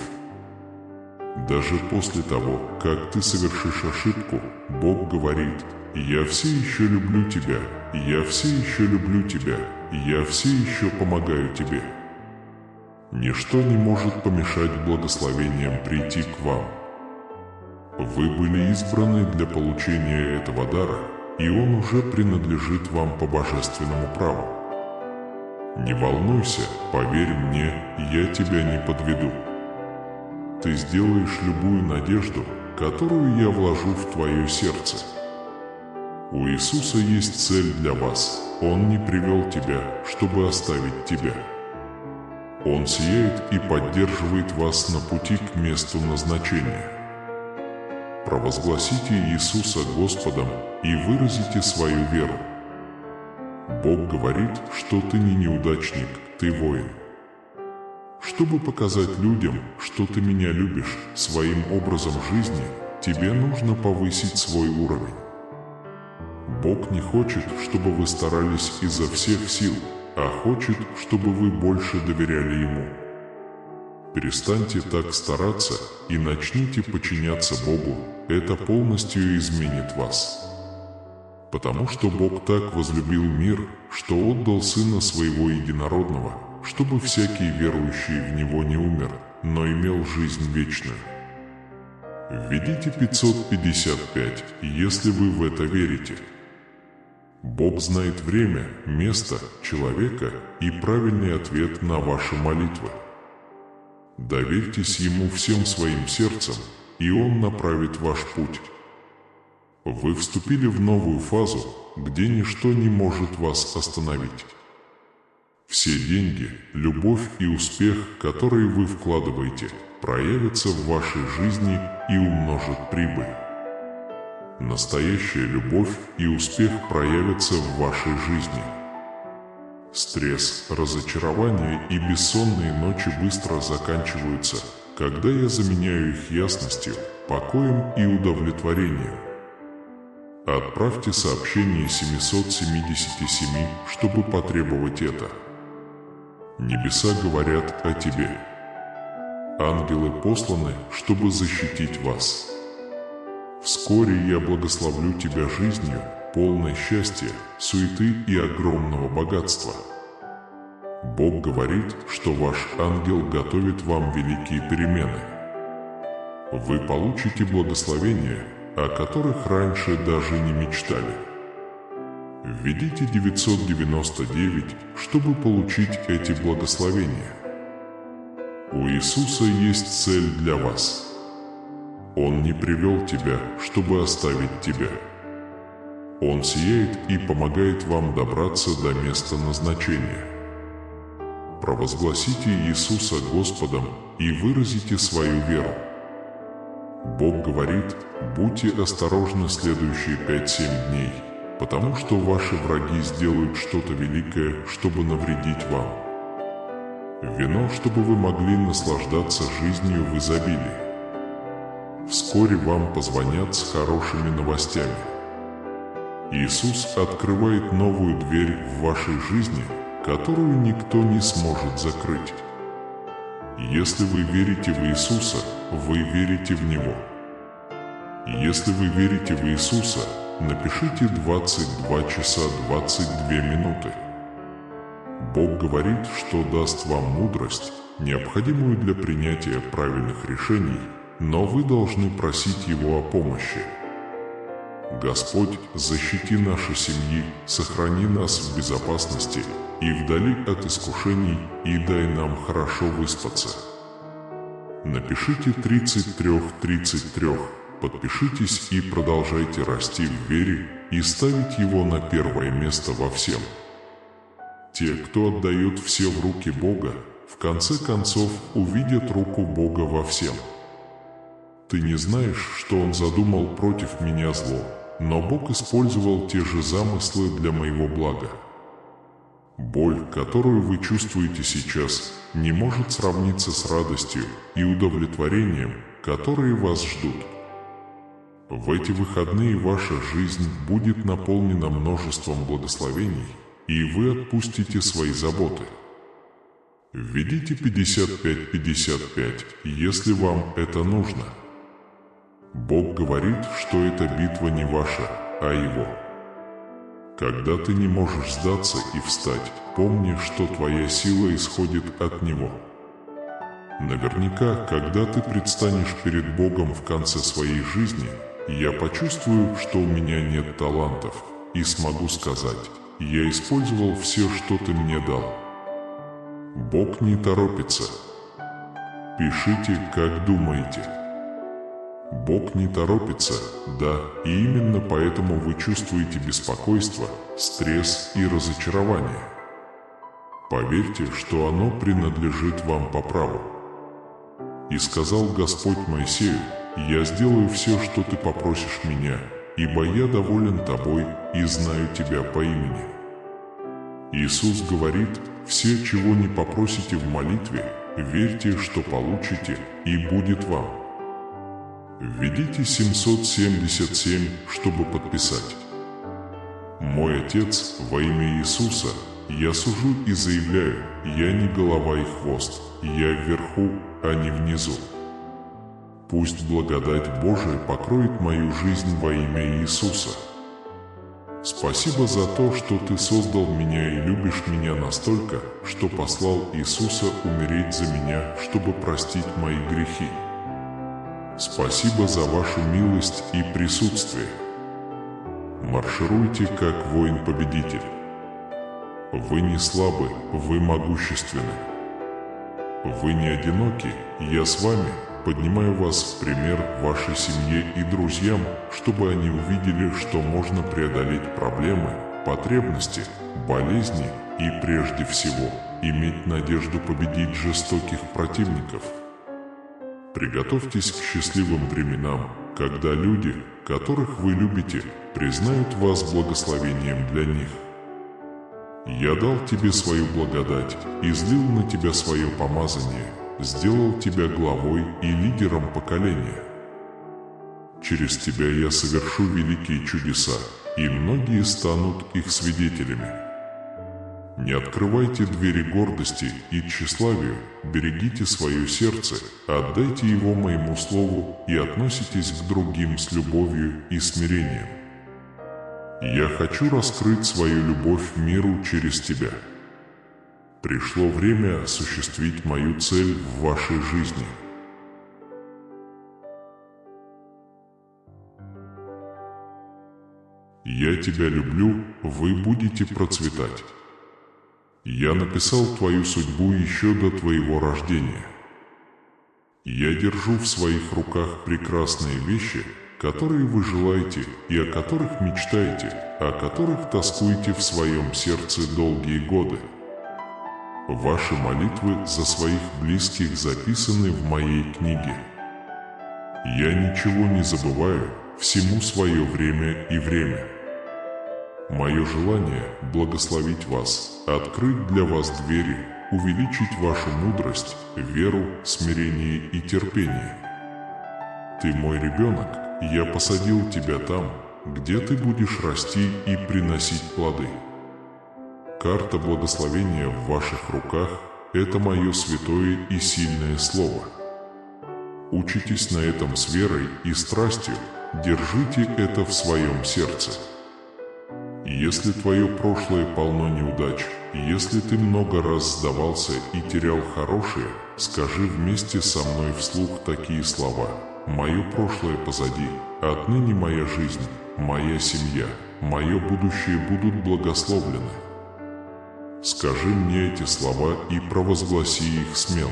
Даже после того, как ты совершишь ошибку, Бог говорит: «Я все еще люблю тебя, я все еще люблю тебя, я все еще помогаю тебе». Ничто не может помешать благословениям прийти к вам. Вы были избраны для получения этого дара, и он уже принадлежит вам по божественному праву. Не волнуйся, поверь мне, я тебя не подведу. Ты сделаешь любую надежду, которую я вложу в твое сердце. У Иисуса есть цель для вас. Он не привел тебя, чтобы оставить тебя. Он сияет и поддерживает вас на пути к месту назначения. Провозгласите Иисуса Господом и выразите свою веру. Бог говорит, что ты не неудачник, ты воин. Чтобы показать людям, что ты меня любишь своим образом жизни, тебе нужно повысить свой уровень. Бог не хочет, чтобы вы старались изо всех сил, а хочет, чтобы вы больше доверяли Ему. Перестаньте так стараться и начните подчиняться Богу, это полностью изменит вас. Потому что Бог так возлюбил мир, что отдал Сына Своего Единородного, чтобы всякий верующий в Него не умер, но имел жизнь вечную. Введите 555, если вы в это верите. Бог знает время, место, человека и правильный ответ на ваши молитвы. Доверьтесь Ему всем своим сердцем, и Он направит ваш путь. Вы вступили в новую фазу, где ничто не может вас остановить. Все деньги, любовь и успех, которые вы вкладываете, проявятся в вашей жизни и умножат прибыль. Настоящая любовь и успех проявятся в вашей жизни. Стресс, разочарование и бессонные ночи быстро заканчиваются, когда я заменяю их ясностью, покоем и удовлетворением. Отправьте сообщение 777, чтобы потребовать это. Небеса говорят о тебе. Ангелы посланы, чтобы защитить вас. Вскоре я благословлю тебя жизнью, полной счастья, суеты и огромного богатства. Бог говорит, что ваш ангел готовит вам великие перемены. Вы получите благословения, о которых раньше даже не мечтали. Введите 999, чтобы получить эти благословения. У Иисуса есть цель для вас. Он не привел тебя, чтобы оставить тебя. Он сияет и помогает вам добраться до места назначения. Провозгласите Иисуса Господом и выразите свою веру. Бог говорит: будьте осторожны следующие 5-7 дней, потому что ваши враги сделают что-то великое, чтобы навредить вам. Вино, чтобы вы могли наслаждаться жизнью в изобилии. Вскоре вам позвонят с хорошими новостями. Иисус открывает новую дверь в вашей жизни, которую никто не сможет закрыть. Если вы верите в Иисуса, вы верите в Него. Если вы верите в Иисуса, напишите 22 часа 22 минуты. Бог говорит, что даст вам мудрость, необходимую для принятия правильных решений, но вы должны просить Его о помощи. Господь, защити наши семьи, сохрани нас в безопасности и вдали от искушений, и дай нам хорошо выспаться. Напишите 33, подпишитесь и продолжайте расти в вере и ставить Его на первое место во всем. Те, кто отдают все в руки Бога, в конце концов увидят руку Бога во всем. Ты не знаешь, что Он задумал против меня зло, но Бог использовал те же замыслы для моего блага. Боль, которую вы чувствуете сейчас, не может сравниться с радостью и удовлетворением, которые вас ждут. В эти выходные ваша жизнь будет наполнена множеством благословений, и вы отпустите свои заботы. Введите 55-55, если вам это нужно. Бог говорит, что эта битва не ваша, а Его. Когда ты не можешь сдаться и встать, помни, что твоя сила исходит от Него. Наверняка, когда ты предстанешь перед Богом в конце своей жизни, я почувствую, что у меня нет талантов, и смогу сказать: я использовал все, что ты мне дал. Бог не торопится. Пишите, как думаете. Бог не торопится, да, и именно поэтому вы чувствуете беспокойство, стресс и разочарование. Поверьте, что оно принадлежит вам по праву. И сказал Господь Моисею: «Я сделаю все, что ты попросишь меня, ибо я доволен тобой и знаю тебя по имени». Иисус говорит: «Все, чего не попросите в молитве, верьте, что получите, и будет вам». Введите 777, чтобы подписать. Мой Отец, во имя Иисуса, я сужу и заявляю: я не голова и хвост, я вверху, а не внизу. Пусть благодать Божия покроет мою жизнь во имя Иисуса. Спасибо за то, что Ты создал меня и любишь меня настолько, что послал Иисуса умереть за меня, чтобы простить мои грехи. Спасибо за вашу милость и присутствие. Маршируйте, как воин-победитель. Вы не слабы, вы могущественны. Вы не одиноки, я с вами, поднимаю вас в пример вашей семье и друзьям, чтобы они увидели, что можно преодолеть проблемы, потребности, болезни и, прежде всего, иметь надежду победить жестоких противников. Приготовьтесь к счастливым временам, когда люди, которых вы любите, признают вас благословением для них. Я дал тебе свою благодать, излил на тебя свое помазание, сделал тебя главой и лидером поколения. Через тебя я совершу великие чудеса, и многие станут их свидетелями. Не открывайте двери гордости и тщеславию, берегите свое сердце, отдайте его моему слову и относитесь к другим с любовью и смирением. Я хочу раскрыть свою любовь миру через тебя. Пришло время осуществить мою цель в вашей жизни. Я тебя люблю, вы будете процветать. Я написал твою судьбу еще до твоего рождения. Я держу в своих руках прекрасные вещи, которые вы желаете и о которых мечтаете, о которых тоскуете в своем сердце долгие годы. Ваши молитвы за своих близких записаны в моей книге. Я ничего не забываю, всему свое время и время. Мое желание – благословить вас, открыть для вас двери, увеличить вашу мудрость, веру, смирение и терпение. Ты мой ребенок, я посадил тебя там, где ты будешь расти и приносить плоды. Карта благословения в ваших руках – это мое святое и сильное слово. Учитесь на этом с верой и страстью, держите это в своем сердце. Если твое прошлое полно неудач, если ты много раз сдавался и терял хорошее, скажи вместе со мной вслух такие слова: «Мое прошлое позади, отныне моя жизнь, моя семья, мое будущее будут благословлены». Скажи мне эти слова и провозгласи их смело.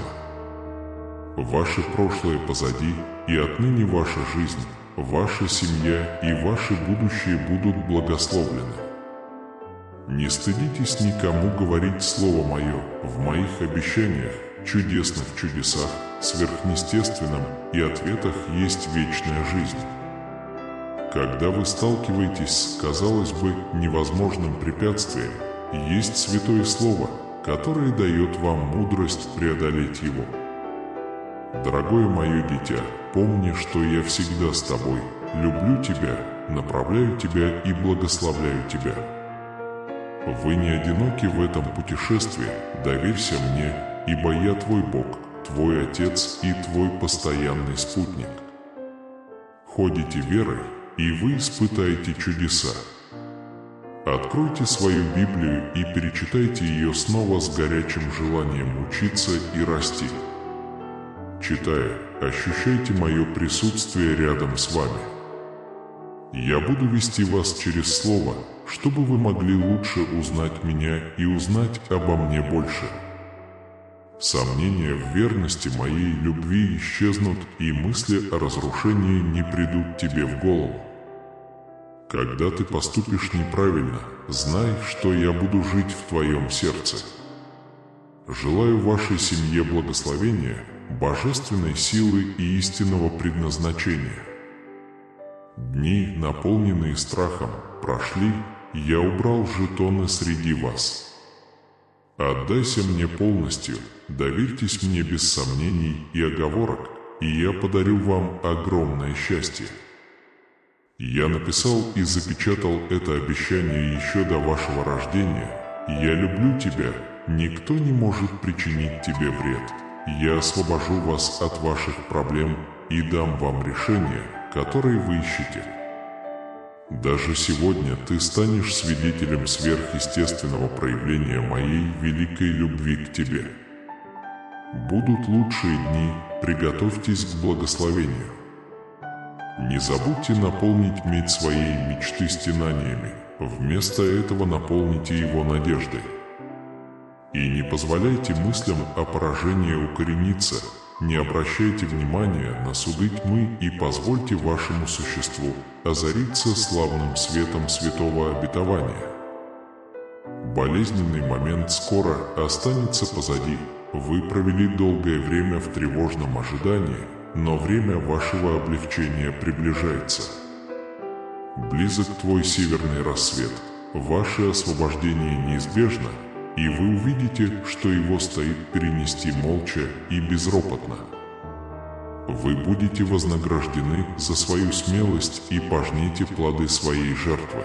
Ваше прошлое позади, и отныне ваша жизнь, ваша семья и ваше будущее будут благословлены. Не стыдитесь никому говорить слово мое в моих обещаниях, чудесных чудесах, сверхъестественном и ответах есть вечная жизнь. Когда вы сталкиваетесь с, казалось бы, невозможным препятствием, есть святое слово, которое дает вам мудрость преодолеть его. Дорогое мое дитя, помни, что я всегда с тобой, люблю тебя, направляю тебя и благословляю тебя. Вы не одиноки в этом путешествии, доверься мне, ибо я твой Бог, твой Отец и твой постоянный спутник. Ходите верой, и вы испытаете чудеса. Откройте свою Библию и перечитайте ее снова с горячим желанием учиться и расти. Читая, ощущайте мое присутствие рядом с вами. Я буду вести вас через Слово, чтобы вы могли лучше узнать меня и узнать обо мне больше. Сомнения в верности моей любви исчезнут, и мысли о разрушении не придут тебе в голову. Когда ты поступишь неправильно, знай, что я буду жить в твоем сердце. Желаю вашей семье благословения, божественной силы и истинного предназначения. Дни, наполненные страхом, прошли, я убрал жетоны среди вас. Отдайся мне полностью, доверьтесь мне без сомнений и оговорок, и я подарю вам огромное счастье. Я написал и запечатал это обещание еще до вашего рождения. Я люблю тебя, никто не может причинить тебе вред. Я освобожу вас от ваших проблем и дам вам решения, которые вы ищете. Даже сегодня ты станешь свидетелем сверхъестественного проявления моей великой любви к тебе. Будут лучшие дни, приготовьтесь к благословению. Не забудьте наполнить медь своей мечты стенаниями, вместо этого наполните его надеждой. И не позволяйте мыслям о поражении укорениться, не обращайте внимания на суды тьмы и позвольте вашему существу озариться славным светом святого обетования. Болезненный момент скоро останется позади. Вы провели долгое время в тревожном ожидании, но время вашего облегчения приближается. Близок твой северный рассвет, ваше освобождение неизбежно, и вы увидите, что его стоит перенести молча и безропотно. Вы будете вознаграждены за свою смелость и пожнете плоды своей жертвы.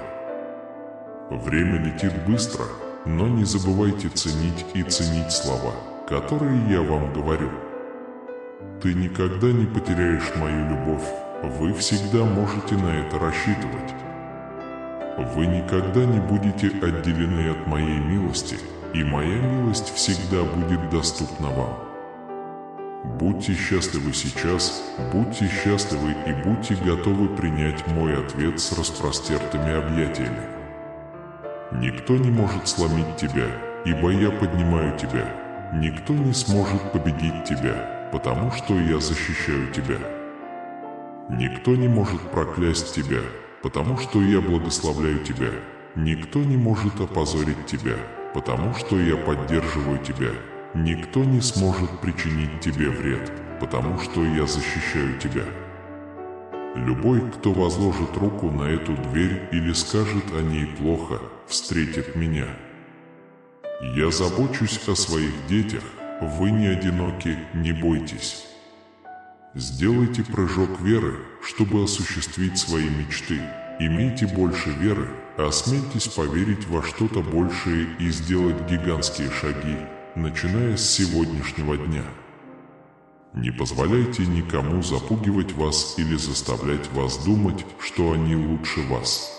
Время летит быстро, но не забывайте ценить и ценить слова, которые я вам говорю. Ты никогда не потеряешь мою любовь, вы всегда можете на это рассчитывать. Вы никогда не будете отделены от моей милости, и моя милость всегда будет доступна вам. Будьте счастливы сейчас, будьте счастливы и будьте готовы принять мой ответ с распростертыми объятиями. Никто не может сломить тебя, ибо я поднимаю тебя. Никто не сможет победить тебя, потому что я защищаю тебя. Никто не может проклясть тебя, потому что я благословляю тебя. Никто не может опозорить тебя, потому что я поддерживаю тебя. Никто не сможет причинить тебе вред, потому что я защищаю тебя. Любой, кто возложит руку на эту дверь или скажет о ней плохо, встретит меня. Я забочусь о своих детях, вы не одиноки, не бойтесь. Сделайте прыжок веры, чтобы осуществить свои мечты. Имейте больше веры, осмельтесь поверить во что-то большее и сделать гигантские шаги, начиная с сегодняшнего дня. Не позволяйте никому запугивать вас или заставлять вас думать, что они лучше вас.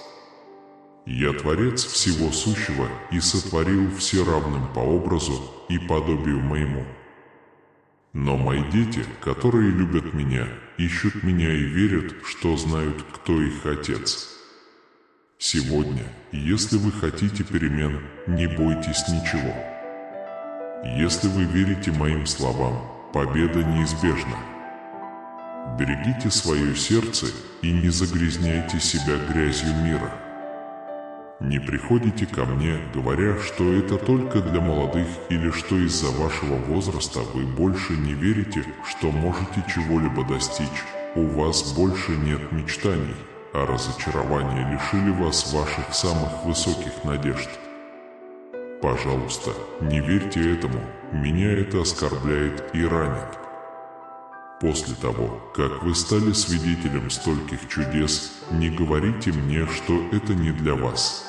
Я Творец всего сущего и сотворил все равным по образу и подобию моему. Но мои дети, которые любят меня, ищут меня и верят, что знают, кто их Отец. Сегодня, если вы хотите перемен, не бойтесь ничего. Если вы верите моим словам, победа неизбежна. Берегите свое сердце и не загрязняйте себя грязью мира. Не приходите ко мне, говоря, что это только для молодых или что из-за вашего возраста вы больше не верите, что можете чего-либо достичь. У вас больше нет мечтаний, а разочарования лишили вас ваших самых высоких надежд. Пожалуйста, не верьте этому, меня это оскорбляет и ранит. После того, как вы стали свидетелем стольких чудес, не говорите мне, что это не для вас.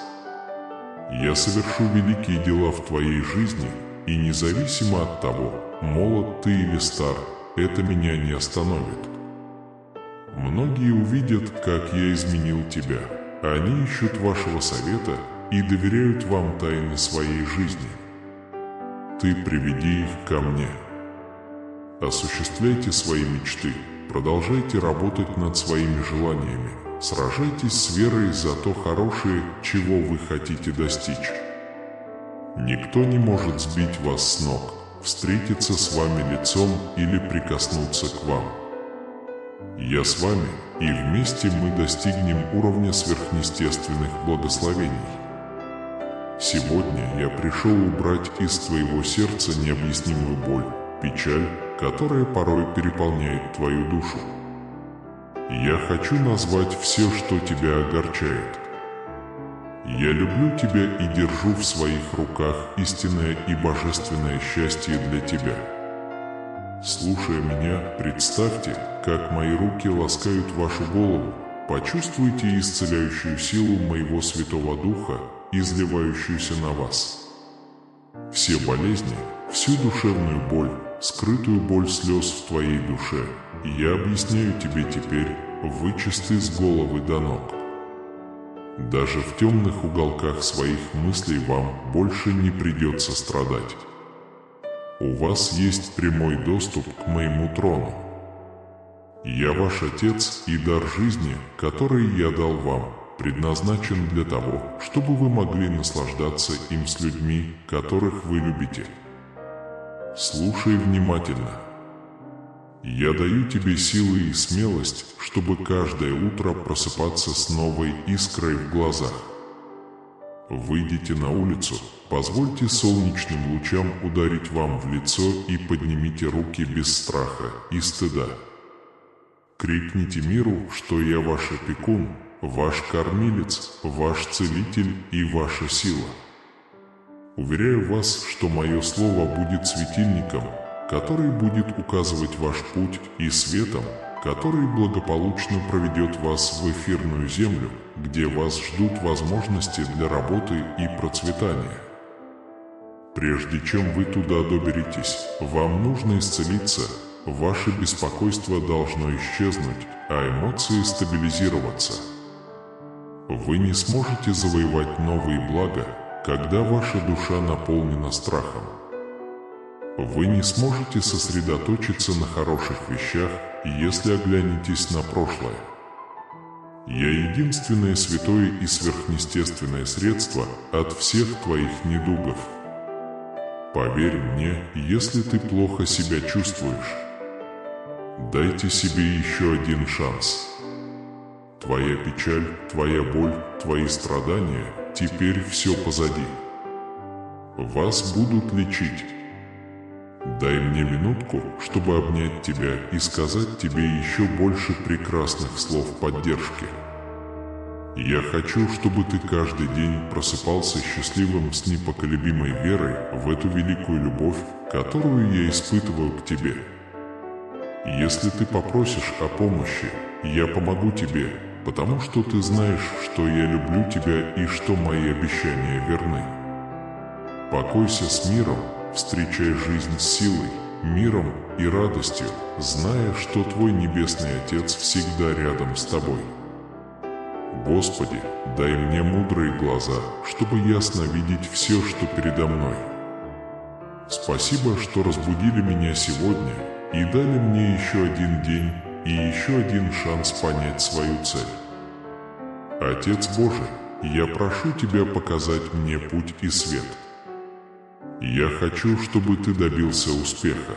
Я совершу великие дела в твоей жизни, и независимо от того, молод ты или стар, это меня не остановит. Многие увидят, как я изменил тебя. Они ищут вашего совета и доверяют вам тайны своей жизни. Ты приведи их ко мне. Осуществляйте свои мечты, продолжайте работать над своими желаниями, сражайтесь с верой за то хорошее, чего вы хотите достичь. Никто не может сбить вас с ног, встретиться с вами лицом или прикоснуться к вам. Я с вами, и вместе мы достигнем уровня сверхъестественных благословений. Сегодня я пришел убрать из твоего сердца необъяснимую боль, печаль, которая порой переполняет твою душу. Я хочу назвать все, что тебя огорчает. Я люблю тебя и держу в своих руках истинное и божественное счастье для тебя. Слушая меня, представьте, как мои руки ласкают вашу голову, почувствуйте исцеляющую силу моего Святого Духа, изливающуюся на вас. Все болезни, всю душевную боль, скрытую боль слез в твоей душе, я объясняю тебе теперь, вы чисты с головы до ног. Даже в темных уголках своих мыслей вам больше не придется страдать. У вас есть прямой доступ к моему трону. Я ваш Отец, и дар жизни, который я дал вам, предназначен для того, чтобы вы могли наслаждаться им с людьми, которых вы любите. Слушай внимательно. Я даю тебе силы и смелость, чтобы каждое утро просыпаться с новой искрой в глазах. Выйдите на улицу, позвольте солнечным лучам ударить вам в лицо и поднимите руки без страха и стыда. Крикните миру, что я ваш опекун, ваш кормилец, ваш целитель и ваша сила. Уверяю вас, что мое слово будет светильником, который будет указывать ваш путь, и светом, который благополучно проведет вас в эфирную землю, где вас ждут возможности для работы и процветания. Прежде чем вы туда доберетесь, вам нужно исцелиться, ваше беспокойство должно исчезнуть, а эмоции стабилизироваться. Вы не сможете завоевать новые блага, когда ваша душа наполнена страхом. Вы не сможете сосредоточиться на хороших вещах, если оглянетесь на прошлое. Я единственное святое и сверхъестественное средство от всех твоих недугов. Поверь мне, если ты плохо себя чувствуешь. Дайте себе еще один шанс. Твоя печаль, твоя боль, твои страдания, теперь все позади. Вас будут лечить. Дай мне минутку, чтобы обнять тебя и сказать тебе еще больше прекрасных слов поддержки. Я хочу, чтобы ты каждый день просыпался счастливым с непоколебимой верой в эту великую любовь, которую я испытываю к тебе. Если ты попросишь о помощи, я помогу тебе, потому что ты знаешь, что я люблю тебя и что мои обещания верны. Покойся с миром, встречай жизнь с силой, миром и радостью, зная, что твой Небесный Отец всегда рядом с тобой. Господи, дай мне мудрые глаза, чтобы ясно видеть все, что передо мной. Спасибо, что разбудили меня сегодня и дали мне еще один день и еще один шанс понять свою цель. Отец Божий, я прошу Тебя показать мне путь и свет. Я хочу, чтобы Ты добился успеха.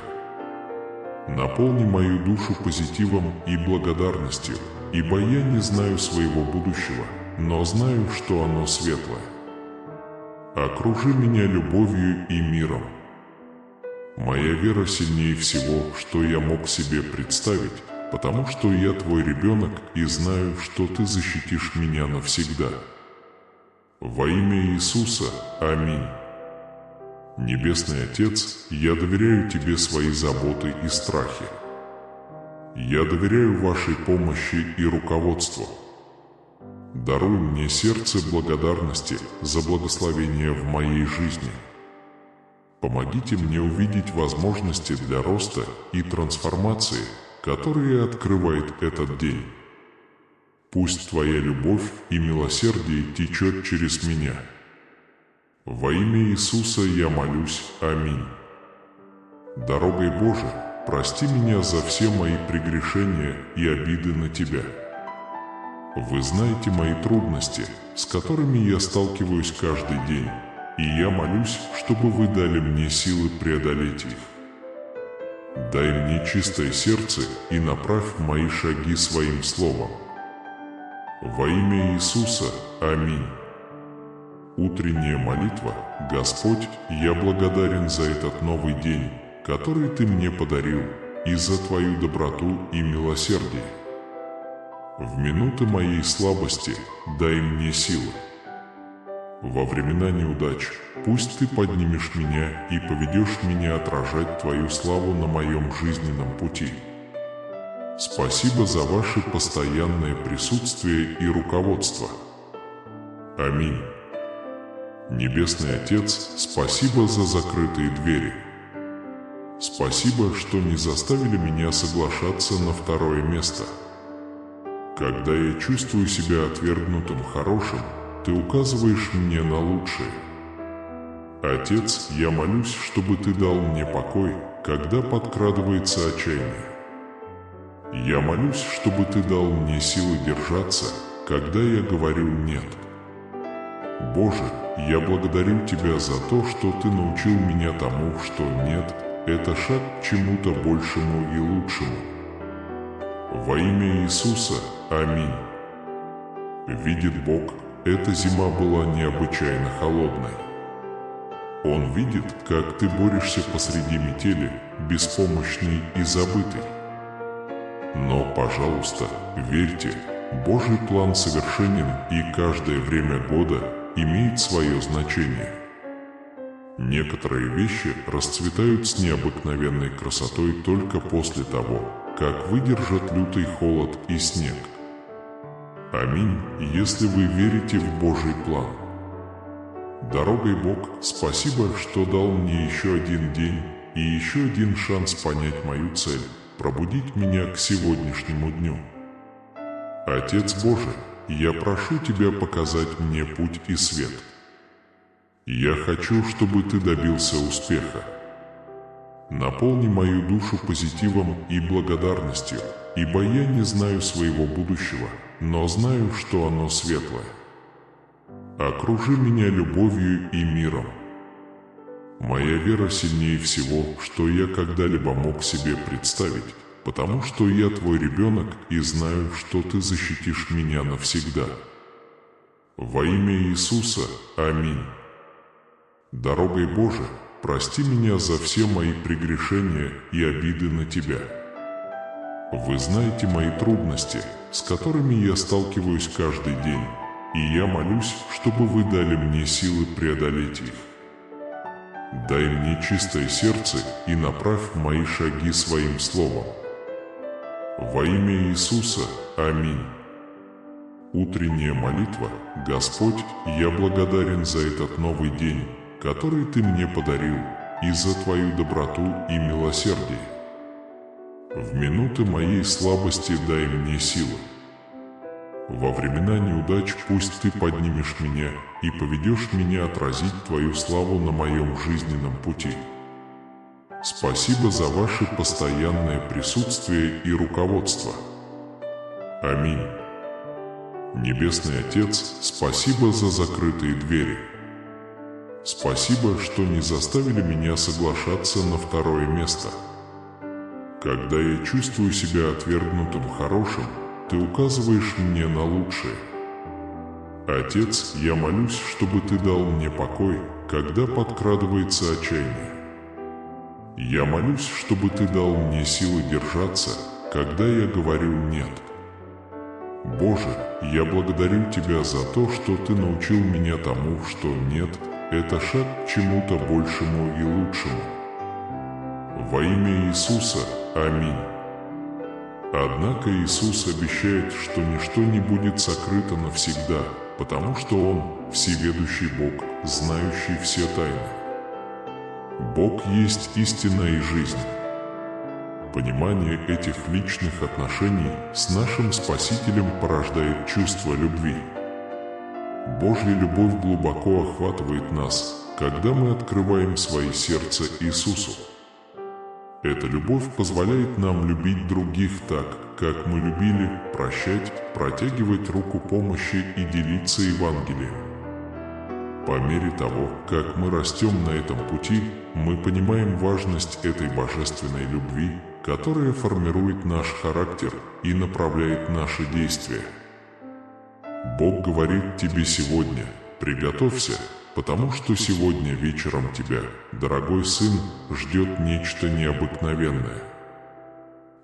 Наполни мою душу позитивом и благодарностью, ибо я не знаю своего будущего, но знаю, что оно светлое. Окружи меня любовью и миром. Моя вера сильнее всего, что я мог себе представить, потому что я твой ребенок и знаю, что ты защитишь меня навсегда. Во имя Иисуса. Аминь. Небесный Отец, я доверяю Тебе свои заботы и страхи. Я доверяю Вашей помощи и руководству. Даруй мне сердце благодарности за благословение в моей жизни. Помогите мне увидеть возможности для роста и трансформации, которые открывает этот день. Пусть Твоя любовь и милосердие течет через меня. Во имя Иисуса я молюсь. Аминь. Дорогой Божией, прости меня за все мои прегрешения и обиды на Тебя. Вы знаете мои трудности, с которыми я сталкиваюсь каждый день, и я молюсь, чтобы Вы дали мне силы преодолеть их. Дай мне чистое сердце и направь мои шаги своим словом. Во имя Иисуса. Аминь. Утренняя молитва. Господь, я благодарен за этот новый день, который Ты мне подарил, и за Твою доброту и милосердие. В минуты моей слабости дай мне силы. Во времена неудач пусть Ты поднимешь меня и поведешь меня отражать Твою славу на моем жизненном пути. Спасибо за Ваше постоянное присутствие и руководство. Аминь. Небесный Отец, спасибо за закрытые двери. Спасибо, что не заставили меня соглашаться на второе место. Когда я чувствую себя отвергнутым хорошим, Ты указываешь мне на лучшее. Отец, я молюсь, чтобы Ты дал мне покой, когда подкрадывается отчаяние. Я молюсь, чтобы Ты дал мне силы держаться, когда я говорю «нет». Боже, я благодарю Тебя за то, что Ты научил меня тому, что «нет» — это шаг к чему-то большему и лучшему. Во имя Иисуса. Аминь. Видит Бог, эта зима была необычайно холодной. Он видит, как ты борешься посреди метели, беспомощный и забытый. Но, пожалуйста, верьте, Божий план совершенен, и каждое время года имеет свое значение. Некоторые вещи расцветают с необыкновенной красотой только после того, как выдержат лютый холод и снег. Аминь, если вы верите в Божий план. Дорогой Бог, спасибо, что дал мне еще один день и еще один шанс понять мою цель, пробудить меня к сегодняшнему дню. Отец Божий, я прошу Тебя показать мне путь и свет. Я хочу, чтобы Ты добился успеха. Наполни мою душу позитивом и благодарностью, ибо я не знаю своего будущего, но знаю, что оно светлое. Окружи меня любовью и миром. Моя вера сильнее всего, что я когда-либо мог себе представить, потому что я Твой ребенок и знаю, что Ты защитишь меня навсегда. Во имя Иисуса. Аминь. Дорогой Божией, прости меня за все мои прегрешения и обиды на Тебя. Вы знаете мои трудности, с которыми я сталкиваюсь каждый день, и я молюсь, чтобы Вы дали мне силы преодолеть их. Дай мне чистое сердце и направь мои шаги Своим Словом. Во имя Иисуса. Аминь. Утренняя молитва. Господь, я благодарен за этот новый день, который Ты мне подарил, и за Твою доброту и милосердие. В минуты моей слабости дай мне силы. Во времена неудач пусть Ты поднимешь меня и поведешь меня отразить Твою славу на моем жизненном пути. Спасибо за Ваше постоянное присутствие и руководство. Аминь. Небесный Отец, спасибо за закрытые двери. Спасибо, что не заставили меня соглашаться на второе место. Когда я чувствую себя отвергнутым хорошим, Ты указываешь мне на лучшее. Отец, я молюсь, чтобы Ты дал мне покой, когда подкрадывается отчаяние. Я молюсь, чтобы Ты дал мне силы держаться, когда я говорю «нет». Боже, я благодарю Тебя за то, что Ты научил меня тому, что «нет» — это шаг к чему-то большему и лучшему. Во имя Иисуса. Аминь. Однако Иисус обещает, что ничто не будет сокрыто навсегда, потому что Он – всеведущий Бог, знающий все тайны. Бог есть истина и жизнь. Понимание этих личных отношений с нашим Спасителем порождает чувство любви. Божья любовь глубоко охватывает нас, когда мы открываем свои сердца Иисусу. Эта любовь позволяет нам любить других так, как мы любили, прощать, протягивать руку помощи и делиться Евангелием. По мере того, как мы растем на этом пути, мы понимаем важность этой божественной любви, которая формирует наш характер и направляет наши действия. Бог говорит тебе сегодня: приготовься, потому что сегодня вечером тебя, дорогой сын, ждет нечто необыкновенное.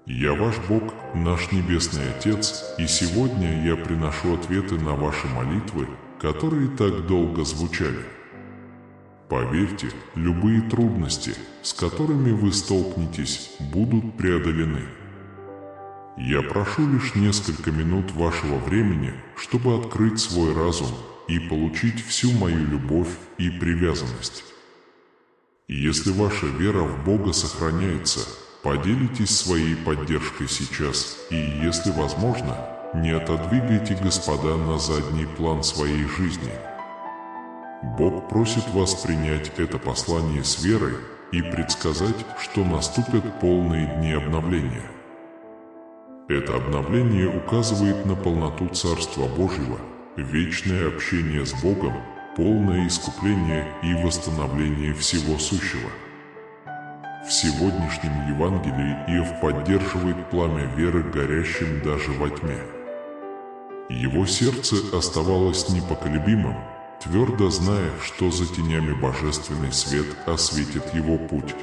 Я ваш Бог, наш Небесный Отец, и сегодня я приношу ответы на ваши молитвы, которые так долго звучали. Поверьте, любые трудности, с которыми вы столкнетесь, будут преодолены. Я прошу лишь несколько минут вашего времени, чтобы открыть свой разум и получить всю мою любовь и привязанность. Если ваша вера в Бога сохраняется, поделитесь своей поддержкой сейчас, и, если возможно, не отодвигайте Господа на задний план своей жизни. Бог просит вас принять это послание с верой и предсказать, что наступят полные дни обновления. Это обновление указывает на полноту Царства Божьего, вечное общение с Богом, полное искупление и восстановление всего сущего. В сегодняшнем Евангелии Иов поддерживает пламя веры горящим даже во тьме. Его сердце оставалось непоколебимым, твердо зная, что за тенями божественный свет осветит его путь.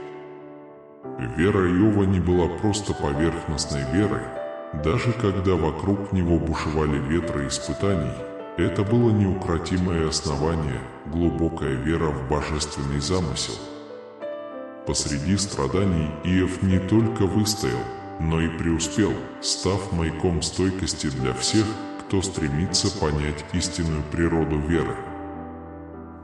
Вера Иова не была просто поверхностной верой. Даже когда вокруг него бушевали ветры испытаний, это было неукротимое основание, глубокая вера в божественный замысел. Посреди страданий Иов не только выстоял, но и преуспел, став маяком стойкости для всех, кто стремится понять истинную природу веры.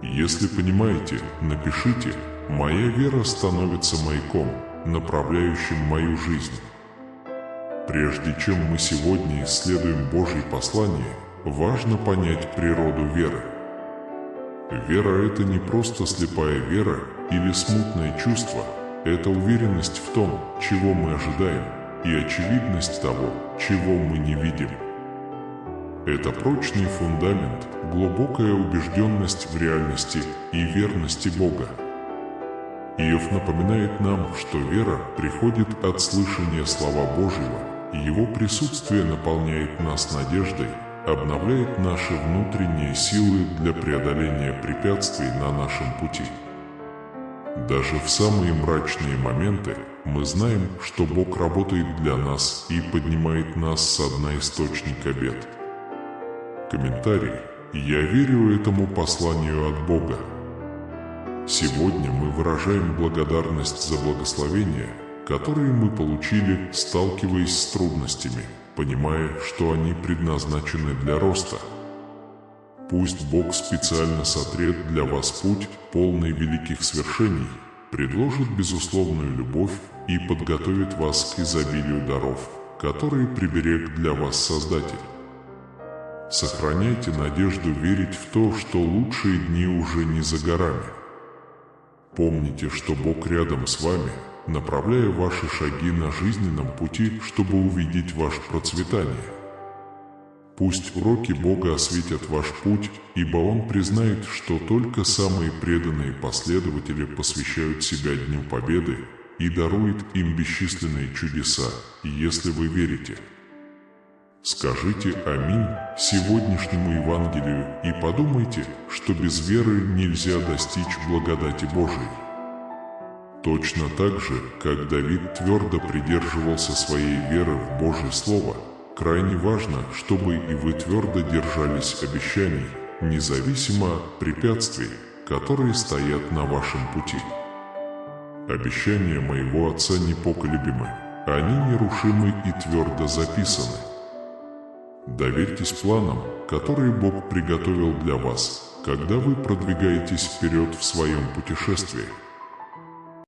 Если понимаете, напишите: «Моя вера становится маяком, направляющим мою жизнь». Прежде чем мы сегодня исследуем Божье послание, важно понять природу веры. Вера – это не просто слепая вера или смутное чувство, это уверенность в том, чего мы ожидаем, и очевидность того, чего мы не видим. Это прочный фундамент, глубокая убежденность в реальности и верности Бога. Иов напоминает нам, что вера приходит от слышания слова Божьего, и Его присутствие наполняет нас надеждой, обновляет наши внутренние силы для преодоления препятствий на нашем пути. Даже в самые мрачные моменты мы знаем, что Бог работает для нас и поднимает нас со дна источника бед. Комментарий. Я верю этому посланию от Бога. Сегодня мы выражаем благодарность за благословения, которые мы получили, сталкиваясь с трудностями, понимая, что они предназначены для роста. Пусть Бог специально сотрет для вас путь, полный великих свершений, предложит безусловную любовь и подготовит вас к изобилию даров, которые приберег для вас Создатель. Сохраняйте надежду верить в то, что лучшие дни уже не за горами. Помните, что Бог рядом с вами, направляя ваши шаги на жизненном пути, чтобы увидеть ваше процветание. Пусть уроки Бога осветят ваш путь, ибо Он признает, что только самые преданные последователи посвящают себя Дню Победы и дарует им бесчисленные чудеса, если вы верите. Скажите «Аминь» сегодняшнему Евангелию и подумайте, что без веры нельзя достичь благодати Божией. Точно так же, как Давид твердо придерживался своей веры в Божье Слово, крайне важно, чтобы и вы твердо держались обещаний, независимо от препятствий, которые стоят на вашем пути. Обещания моего Отца непоколебимы, они нерушимы и твердо записаны. Доверьтесь планам, которые Бог приготовил для вас, когда вы продвигаетесь вперед в своем путешествии.